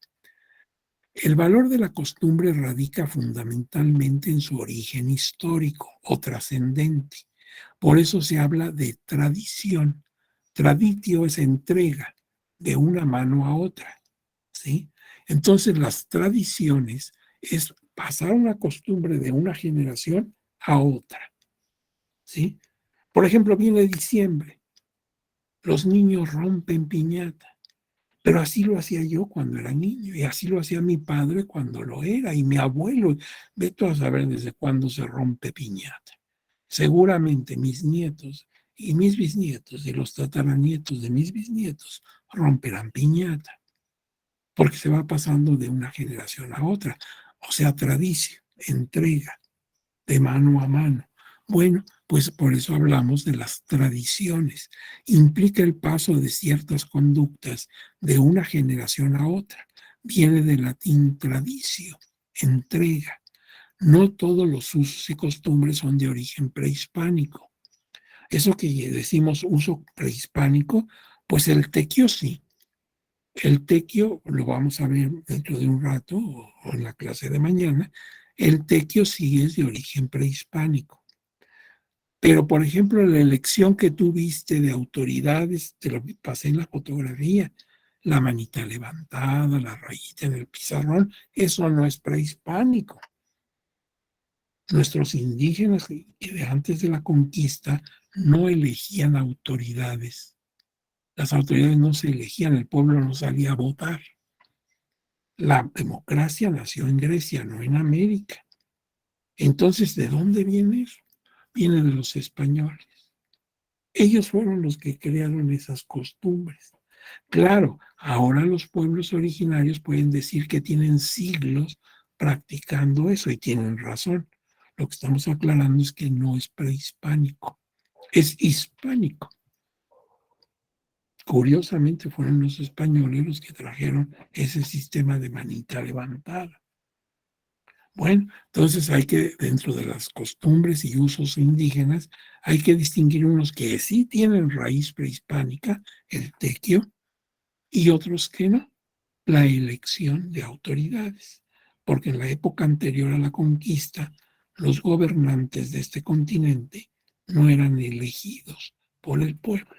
El valor de la costumbre radica fundamentalmente en su origen histórico o trascendente. Por eso se habla de tradición. Traditio es entrega de una mano a otra, ¿sí? Entonces las tradiciones es pasar una costumbre de una generación a otra, ¿sí? Por ejemplo, viene diciembre, los niños rompen piñata. Pero así lo hacía yo cuando era niño y así lo hacía mi padre cuando lo era y mi abuelo. Ve tú a saber desde cuándo se rompe piñata. Seguramente mis nietos y mis bisnietos y los tataranietos de mis bisnietos romperán piñata porque se va pasando de una generación a otra. O sea, tradición, entrega de mano a mano. Bueno, pues por eso hablamos de las tradiciones. Implica el paso de ciertas conductas de una generación a otra. Viene del latín tradicio, entrega. No todos los usos y costumbres son de origen prehispánico. Eso que decimos uso prehispánico, pues el tequio sí. El tequio, lo vamos a ver dentro de un rato o en la clase de mañana, el tequio sí es de origen prehispánico. Pero, por ejemplo, la elección que tú viste de autoridades, te lo pasé en la fotografía, la manita levantada, la rayita en el pizarrón, eso no es prehispánico. Nuestros indígenas que de antes de la conquista no elegían autoridades. Las autoridades no se elegían, el pueblo no salía a votar. La democracia nació en Grecia, no en América. Entonces, ¿de dónde viene eso? Viene de los españoles. Ellos fueron los que crearon esas costumbres. Claro, ahora los pueblos originarios pueden decir que tienen siglos practicando eso y tienen razón. Lo que estamos aclarando es que no es prehispánico, es hispánico. Curiosamente fueron los españoles los que trajeron ese sistema de manita levantada. Bueno, entonces hay que, dentro de las costumbres y usos indígenas, hay que distinguir unos que sí tienen raíz prehispánica, el tequio, y otros que no, la elección de autoridades. Porque en la época anterior a la conquista, los gobernantes de este continente no eran elegidos por el pueblo.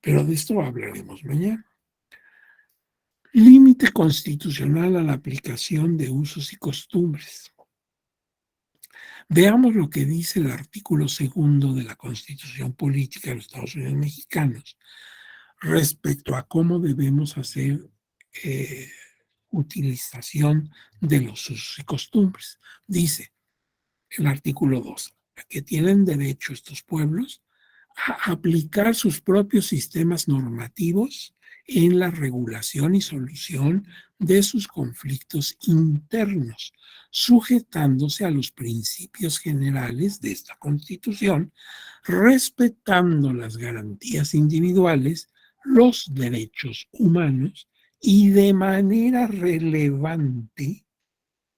Pero de esto hablaremos mañana. Límite constitucional a la aplicación de usos y costumbres. Veamos lo que dice el artículo segundo de la Constitución Política de los Estados Unidos Mexicanos respecto a cómo debemos hacer eh, utilización de los usos y costumbres. Dice el artículo 2, que tienen derecho estos pueblos a aplicar sus propios sistemas normativos en la regulación y solución de sus conflictos internos, sujetándose a los principios generales de esta Constitución, respetando las garantías individuales, los derechos humanos y de manera relevante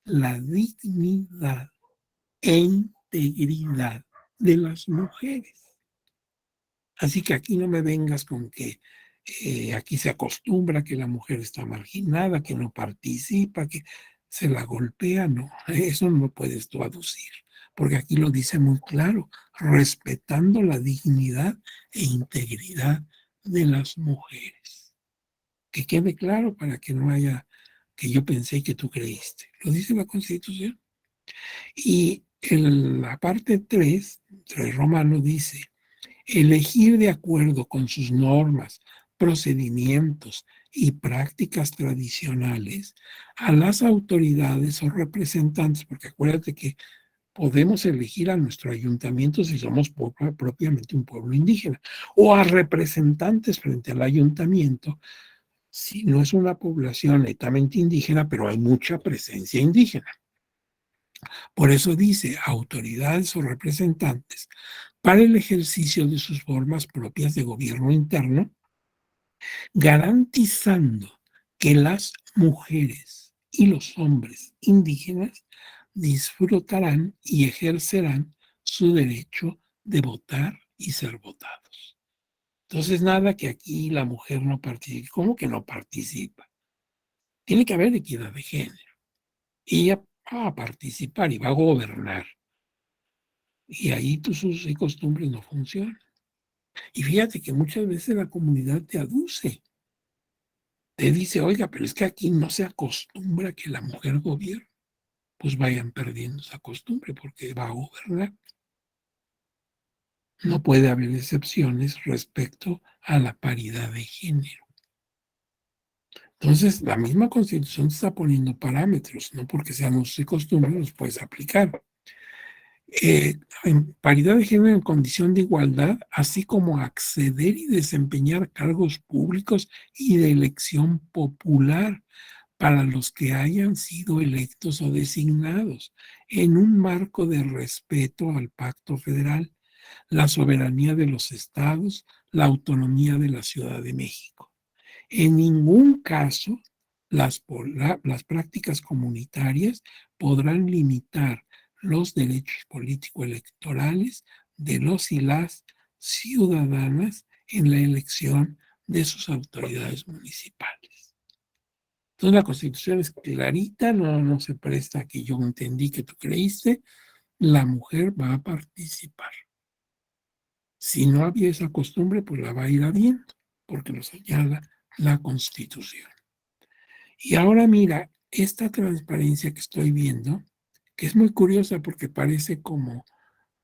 la dignidad e integridad de las mujeres. Así que aquí no me vengas con que aquí se acostumbra que la mujer está marginada, que no participa, que se la golpea. No, eso no lo puedes tú aducir, porque aquí lo dice muy claro, respetando la dignidad e integridad de las mujeres. Que quede claro para que no haya que yo pensé que tú creíste. Lo dice la Constitución. Y en la parte 3 romano, dice: elegir de acuerdo con sus normas, procedimientos y prácticas tradicionales a las autoridades o representantes, porque acuérdate que podemos elegir a nuestro ayuntamiento si somos propiamente un pueblo indígena, o a representantes frente al ayuntamiento si no es una población netamente indígena, pero hay mucha presencia indígena. Por eso dice autoridades o representantes para el ejercicio de sus formas propias de gobierno interno, garantizando que las mujeres y los hombres indígenas disfrutarán y ejercerán su derecho de votar y ser votados. Entonces, nada que aquí la mujer no participe. ¿Cómo que no participa? Tiene que haber equidad de género. Y ella va a participar y va a gobernar. Y ahí tus usos y costumbres no funcionan. Y fíjate que muchas veces la comunidad te aduce. Te dice, oiga, pero es que aquí no se acostumbra que la mujer gobierne. Pues vayan perdiendo esa costumbre porque va a gobernar. No puede haber excepciones respecto a la paridad de género. Entonces, la misma Constitución te está poniendo parámetros, no porque sean usos y costumbres los puedes aplicar. En paridad de género en condición de igualdad, así como acceder y desempeñar cargos públicos y de elección popular para los que hayan sido electos o designados, en un marco de respeto al Pacto Federal, la soberanía de los estados, la autonomía de la Ciudad de México. En ningún caso las prácticas comunitarias podrán limitar los derechos político-electorales de los y las ciudadanas en la elección de sus autoridades municipales. Entonces la Constitución es clarita, no se presta a que yo entendí que tú creíste, la mujer va a participar. Si no había esa costumbre, pues la va a ir habiendo, porque lo señala la Constitución. Y ahora mira, esta transparencia que estoy viendo, que es muy curiosa porque parece como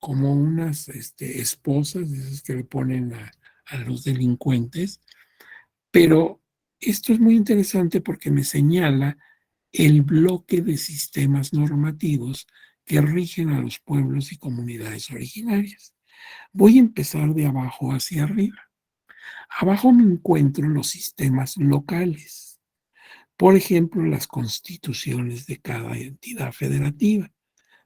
unas esposas, de esas que le ponen a los delincuentes, pero esto es muy interesante porque me señala el bloque de sistemas normativos que rigen a los pueblos y comunidades originarias. Voy a empezar de abajo hacia arriba. Abajo me encuentro los sistemas locales. Por ejemplo, las constituciones de cada entidad federativa.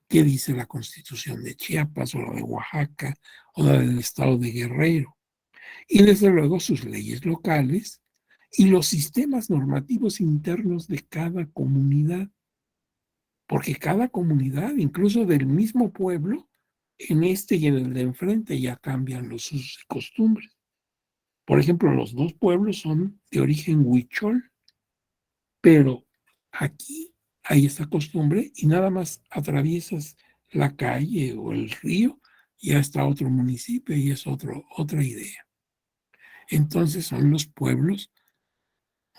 ¿Qué dice la Constitución de Chiapas o la de Oaxaca o la del estado de Guerrero? Y desde luego sus leyes locales y los sistemas normativos internos de cada comunidad. Porque cada comunidad, incluso del mismo pueblo, en este y en el de enfrente ya cambian los usos y costumbres. Por ejemplo, los dos pueblos son de origen huichol, pero aquí hay esta costumbre y nada más atraviesas la calle o el río, ya está otro municipio y es otra idea. Entonces son los pueblos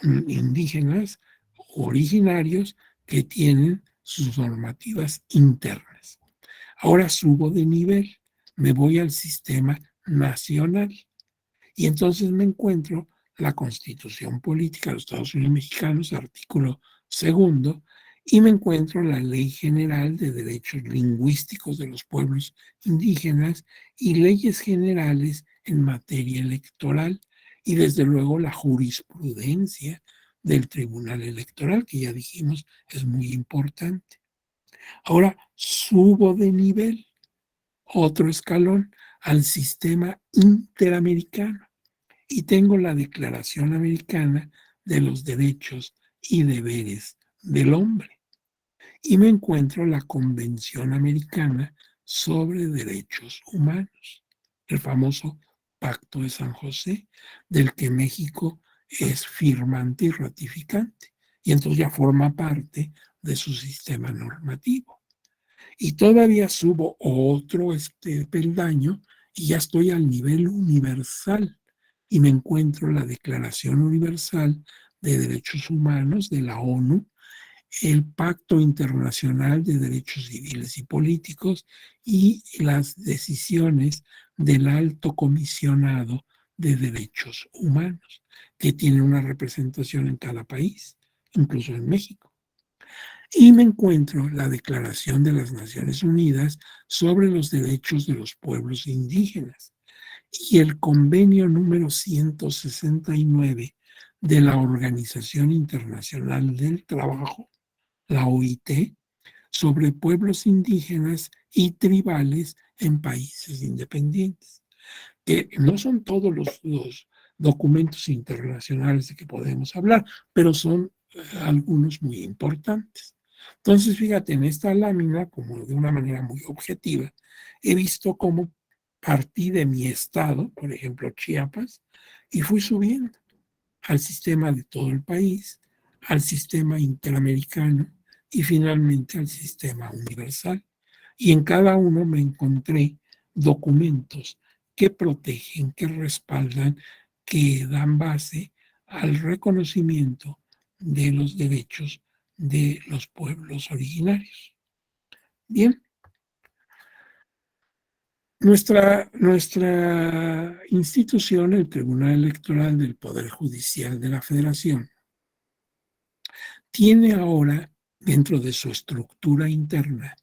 indígenas originarios que tienen sus normativas internas. Ahora subo de nivel, me voy al sistema nacional. Y entonces me encuentro la Constitución Política de los Estados Unidos Mexicanos, artículo segundo, y me encuentro la Ley General de Derechos Lingüísticos de los Pueblos Indígenas y leyes generales en materia electoral, y desde luego la jurisprudencia del Tribunal Electoral, que ya dijimos es muy importante. Ahora subo de nivel, otro escalón, al sistema interamericano y tengo la Declaración Americana de los Derechos y Deberes del Hombre. Y me encuentro la Convención Americana sobre Derechos Humanos, el famoso Pacto de San José, del que México es firmante y ratificante. Y entonces ya forma parte de su sistema normativo. Y todavía subo otro peldaño y ya estoy al nivel universal y me encuentro la Declaración Universal de Derechos Humanos de la ONU, el Pacto Internacional de Derechos Civiles y Políticos y las decisiones del Alto Comisionado de Derechos Humanos, que tiene una representación en cada país, incluso en México. Y me encuentro la Declaración de las Naciones Unidas sobre los Derechos de los Pueblos Indígenas y el convenio número 169 de la Organización Internacional del Trabajo, la OIT, sobre pueblos indígenas y tribales en países independientes, que no son todos los documentos internacionales de que podemos hablar, pero son algunos muy importantes. Entonces, fíjate, en esta lámina, como de una manera muy objetiva, he visto cómo partí de mi estado, por ejemplo, Chiapas, y fui subiendo al sistema de todo el país, al sistema interamericano y finalmente al sistema universal. Y en cada uno me encontré documentos que protegen, que respaldan, que dan base al reconocimiento de los derechos de los pueblos originarios. Bien, nuestra institución, el Tribunal Electoral del Poder Judicial de la Federación, tiene ahora dentro de su estructura interna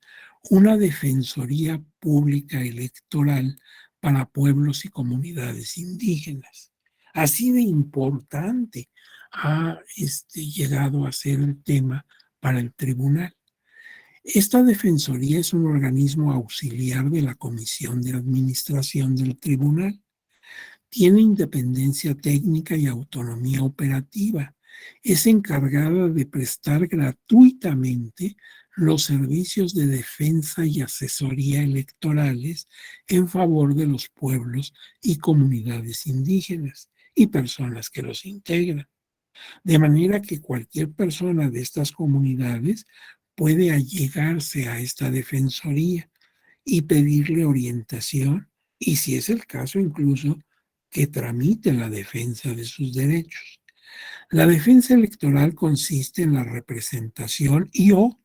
una defensoría pública electoral para pueblos y comunidades indígenas. Así de importante ha llegado a ser el tema para el tribunal. Esta defensoría es un organismo auxiliar de la Comisión de Administración del Tribunal. Tiene independencia técnica y autonomía operativa. Es encargada de prestar gratuitamente los servicios de defensa y asesoría electorales en favor de los pueblos y comunidades indígenas y personas que los integran. De manera que cualquier persona de estas comunidades puede allegarse a esta defensoría y pedirle orientación y, si es el caso, incluso que tramite la defensa de sus derechos. La defensa electoral consiste en la representación y o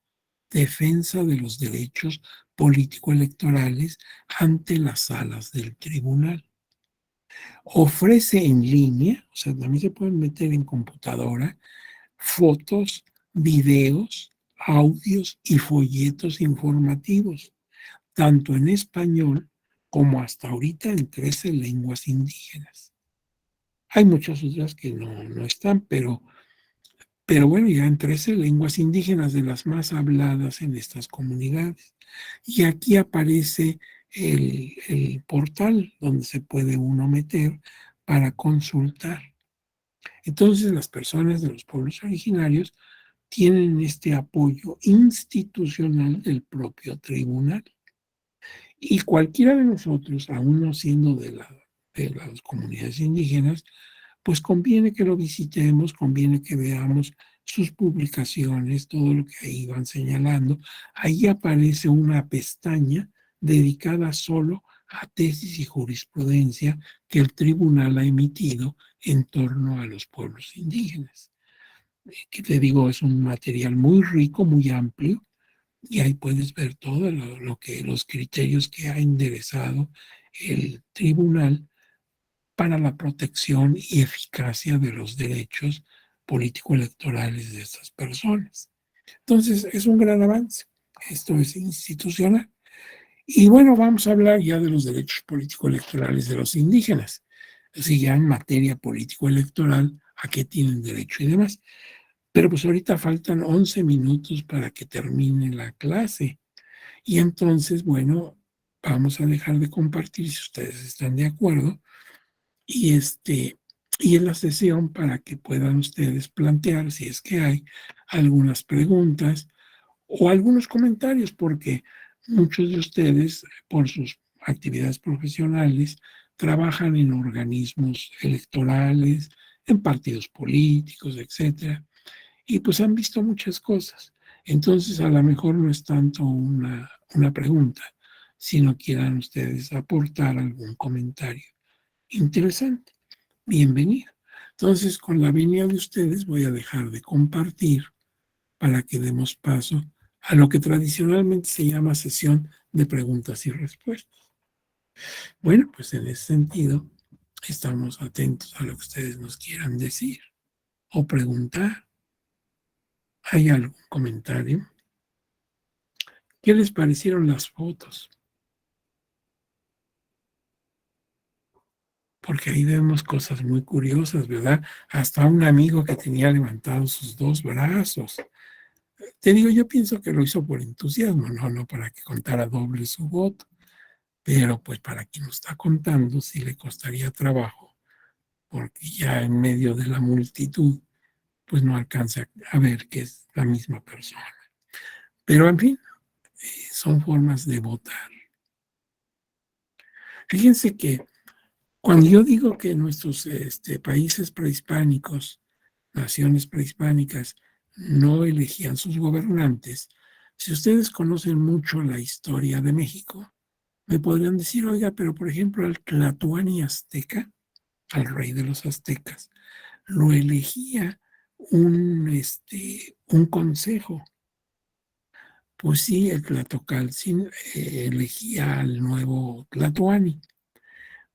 defensa de los derechos político-electorales ante las salas del tribunal. Ofrece en línea, o sea, también se pueden meter en computadora, fotos, videos, audios y folletos informativos tanto en español como hasta ahorita en 13 lenguas indígenas. Hay muchas otras que no están, pero bueno, ya en 13 lenguas indígenas de las más habladas en estas comunidades. Y aquí aparece el portal donde se puede uno meter para consultar. Entonces, las personas de los pueblos originarios tienen este apoyo institucional del propio tribunal. Y cualquiera de nosotros, aún no siendo de las comunidades indígenas, pues conviene que lo visitemos, conviene que veamos sus publicaciones, todo lo que ahí van señalando. Ahí aparece una pestaña dedicada solo a tesis y jurisprudencia que el tribunal ha emitido en torno a los pueblos indígenas. Que te digo, es un material muy rico, muy amplio, y ahí puedes ver todo lo que los criterios que ha enderezado el tribunal para la protección y eficacia de los derechos político-electorales de estas personas. Entonces, es un gran avance. Esto es institucional. Y bueno, vamos a hablar ya de los derechos político-electorales de los indígenas. Así ya en materia político-electoral, a qué tienen derecho y demás. Pero pues ahorita faltan 11 minutos para que termine la clase. Y entonces, bueno, vamos a dejar de compartir si ustedes están de acuerdo. Y y en la sesión para que puedan ustedes plantear, si es que hay algunas preguntas o algunos comentarios, porque muchos de ustedes, por sus actividades profesionales, trabajan en organismos electorales, en partidos políticos, etcétera, y pues han visto muchas cosas. Entonces, a lo mejor no es tanto una pregunta, sino quieran ustedes aportar algún comentario interesante. Bienvenido. Entonces, con la venia de ustedes voy a dejar de compartir para que demos paso a lo que tradicionalmente se llama sesión de preguntas y respuestas. Bueno, pues en ese sentido, estamos atentos a lo que ustedes nos quieran decir o preguntar. ¿Hay algún comentario? ¿Qué les parecieron las fotos? Porque ahí vemos cosas muy curiosas, ¿verdad? Hasta un amigo que tenía levantados sus dos brazos. Te digo, yo pienso que lo hizo por entusiasmo, no para que contara doble su voto, pero pues para quien lo está contando sí le costaría trabajo, porque ya en medio de la multitud, pues no alcanza a ver que es la misma persona. Pero en fin, son formas de votar. Fíjense que cuando yo digo que nuestros países prehispánicos, naciones prehispánicas, no elegían sus gobernantes, si ustedes conocen mucho la historia de México, me podrían decir, oiga, pero por ejemplo, el Tlatoani azteca, al rey de los aztecas, lo elegía un consejo. Pues sí, el Tlatocaltzin elegía al nuevo Tlatoani,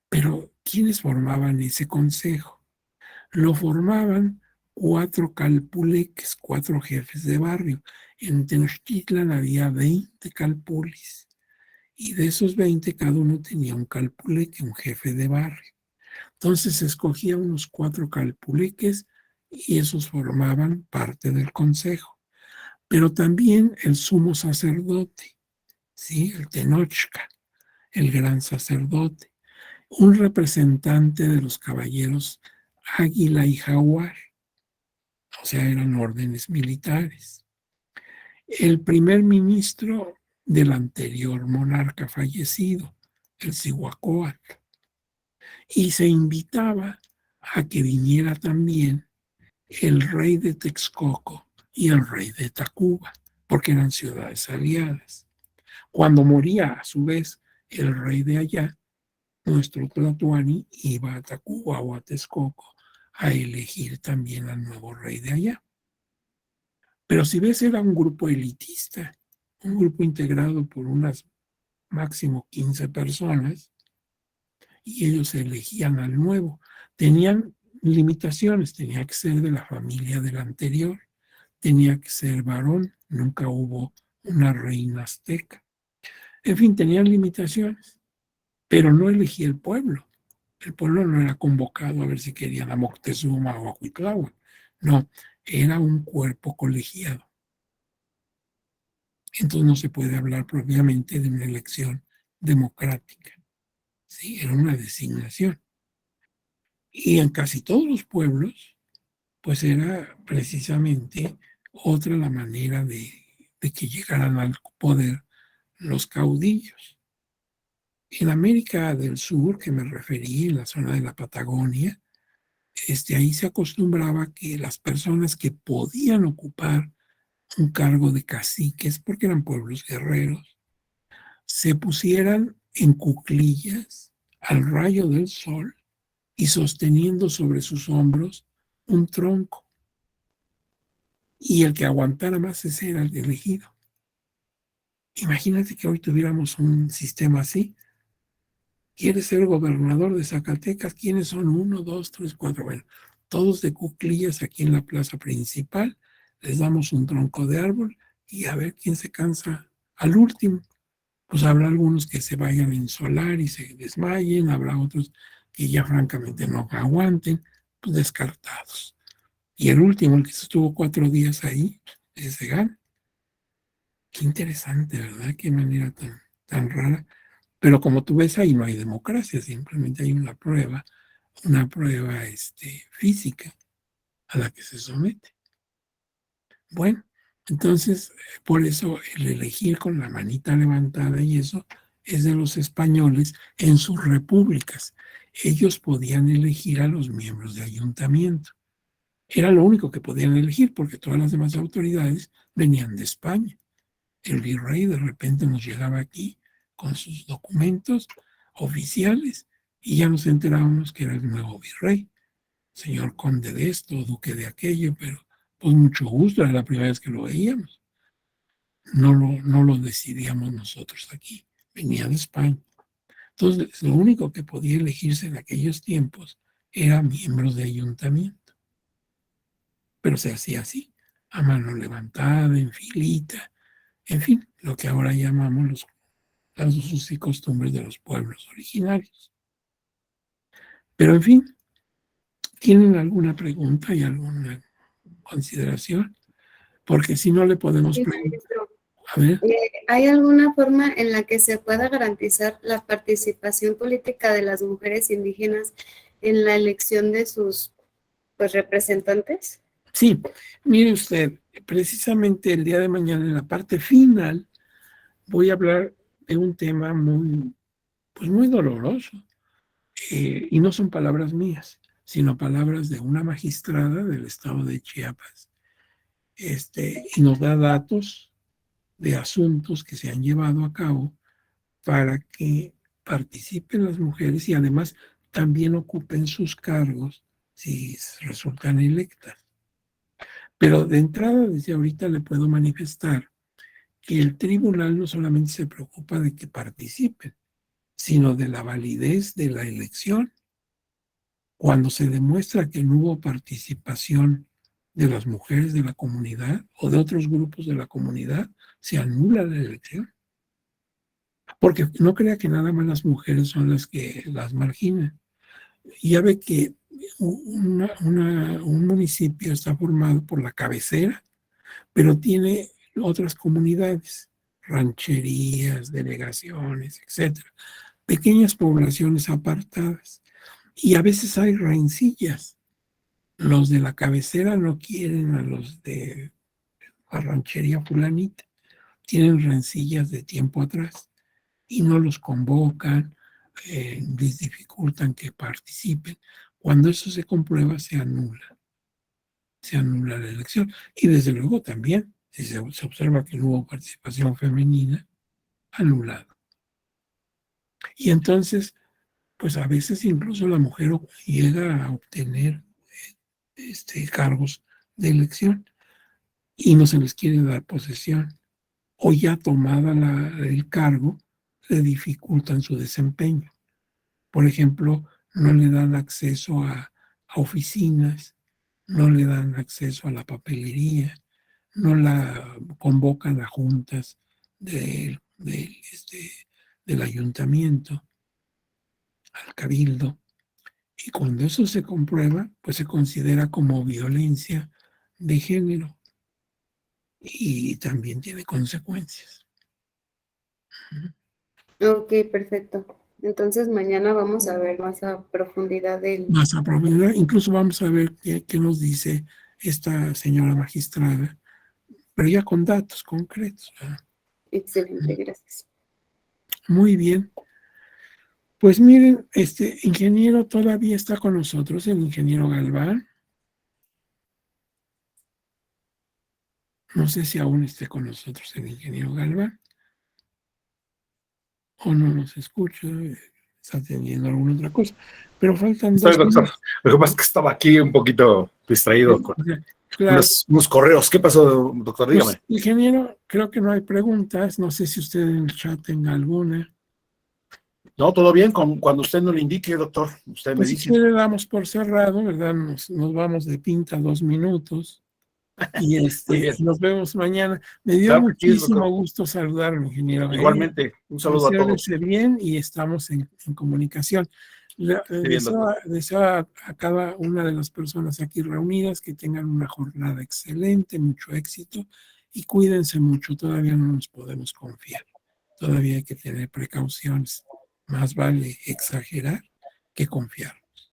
pero ¿quiénes formaban ese consejo? Lo formaban 4 calpuleques, 4 jefes de barrio. En Tenochtitlan había 20 calpules, y de esos 20 cada uno tenía un calpuleque, un jefe de barrio. Entonces se escogía unos 4 calpuleques y esos formaban parte del consejo. Pero también el sumo sacerdote, ¿sí? El Tenochca, el gran sacerdote, un representante de los caballeros Águila y Jaguar, o sea, eran órdenes militares. El primer ministro del anterior monarca fallecido, el Cihuacóatl, y se invitaba a que viniera también el rey de Texcoco y el rey de Tacuba, porque eran ciudades aliadas. Cuando moría, a su vez, el rey de allá, nuestro Tlatoani iba a Tacuba o a Texcoco a elegir también al nuevo rey de allá. Pero si ves, era un grupo elitista, un grupo integrado por unas máximo 15 personas, y ellos elegían al nuevo. Tenían limitaciones, tenía que ser de la familia del anterior, tenía que ser varón, nunca hubo una reina azteca. En fin, tenían limitaciones, pero no elegía el pueblo. El pueblo no era convocado a ver si querían a Moctezuma o a Cuitláhuac. No, era un cuerpo colegiado. Entonces no se puede hablar propiamente de una elección democrática. Sí, era una designación. Y en casi todos los pueblos, pues era precisamente otra la manera de que llegaran al poder los caudillos. En América del Sur, que me referí, en la zona de la Patagonia, ahí se acostumbraba que las personas que podían ocupar un cargo de caciques, porque eran pueblos guerreros, se pusieran en cuclillas al rayo del sol y sosteniendo sobre sus hombros un tronco. Y el que aguantara más ese era el elegido. Imagínate que hoy tuviéramos un sistema así. ¿Quieres ser gobernador de Zacatecas? ¿Quiénes son? Uno, dos, tres, cuatro. Bueno, todos de cuclillas aquí en la plaza principal. Les damos un tronco de árbol y a ver quién se cansa al último. Pues habrá algunos que se vayan a insolar y se desmayen, habrá otros que ya francamente no aguanten, pues descartados. Y el último, el que estuvo 4 días ahí, ese gana. Qué interesante, ¿verdad? Qué manera tan rara. Pero como tú ves, ahí no hay democracia, simplemente hay una prueba física a la que se somete. Bueno, entonces, por eso el elegir con la manita levantada y eso es de los españoles en sus repúblicas. Ellos podían elegir a los miembros de ayuntamiento. Era lo único que podían elegir porque todas las demás autoridades venían de España. El virrey de repente nos llegaba aquí con sus documentos oficiales y ya nos enterábamos que era el nuevo virrey. señor conde de esto, duque de aquello, pero pues mucho gusto, era la primera vez que lo veíamos. No lo decidíamos nosotros aquí, venía de España. Entonces, lo único que podía elegirse en aquellos tiempos eran miembros de ayuntamiento, pero se hacía así, a mano levantada, en filita, en fin, lo que ahora llamamos los usos y costumbres de los pueblos originarios. Pero en fin, ¿tienen alguna pregunta y alguna consideración? Porque si no le podemos Sí, preguntar. maestro. A ver. ¿Hay alguna forma en la que se pueda garantizar la participación política de las mujeres indígenas en la elección de sus representantes? Sí, mire usted, precisamente el día de mañana, en la parte final, voy a hablar de un tema muy doloroso. Y no son palabras mías, sino palabras de una magistrada del estado de Chiapas. Y nos da datos de asuntos que se han llevado a cabo para que participen las mujeres y además también ocupen sus cargos si resultan electas. Pero de entrada, desde ahorita le puedo manifestar que el tribunal no solamente se preocupa de que participen, sino de la validez de la elección. Cuando se demuestra que no hubo participación de las mujeres de la comunidad o de otros grupos de la comunidad, se anula la elección. Porque no crea que nada más las mujeres son las que las marginan. Ya ve que un municipio está formado por la cabecera, pero tiene otras comunidades, rancherías, delegaciones, etcétera, pequeñas poblaciones apartadas. Y a veces hay rencillas. Los de la cabecera no quieren a los de la ranchería fulanita. Tienen rencillas de tiempo atrás y no los convocan, les dificultan que participen. Cuando eso se comprueba, se anula la elección. Y desde luego también, si se observa que no hubo participación femenina, anulado. Y entonces, pues a veces incluso la mujer llega a obtener cargos de elección y no se les quiere dar posesión. O ya tomada el cargo, le dificultan su desempeño. Por ejemplo, no le dan acceso a oficinas, no le dan acceso a la papelería, no la convocan a juntas del ayuntamiento, al cabildo. Y cuando eso se comprueba, pues se considera como violencia de género y también tiene consecuencias. Ok, perfecto. Entonces mañana vamos a ver más a profundidad Más a profundidad, incluso vamos a ver qué nos dice esta señora magistrada, pero ya con datos concretos. Excelente, gracias. Muy bien. Pues miren, este ingeniero todavía está con nosotros, el ingeniero Galván. No sé si aún esté con nosotros el ingeniero Galván o no nos escucha, está teniendo alguna otra cosa. Pero faltan Estoy, 2 doctor. minutos. Lo que pasa es que estaba aquí un poquito distraído con Claro. unos correos. ¿Qué pasó, doctor? Dígame. Pues, ingeniero, creo que no hay preguntas. No sé si usted en el chat tenga alguna. No, todo bien. Cuando usted no le indique, doctor, usted me Pues si dice. quiere damos por cerrado, ¿verdad? Nos vamos de pinta 2 minutos y Muy bien. nos vemos mañana. Me dio Claro que sí, muchísimo doctor. gusto saludarlo, ingeniero. Igualmente, un saludo a todos. Considérese bien y estamos en comunicación. Bien, doctor. Deseo a cada una de las personas aquí reunidas que tengan una jornada excelente, mucho éxito y cuídense mucho. Todavía no nos podemos confiar. Todavía hay que tener precauciones. Más vale exagerar que confiar.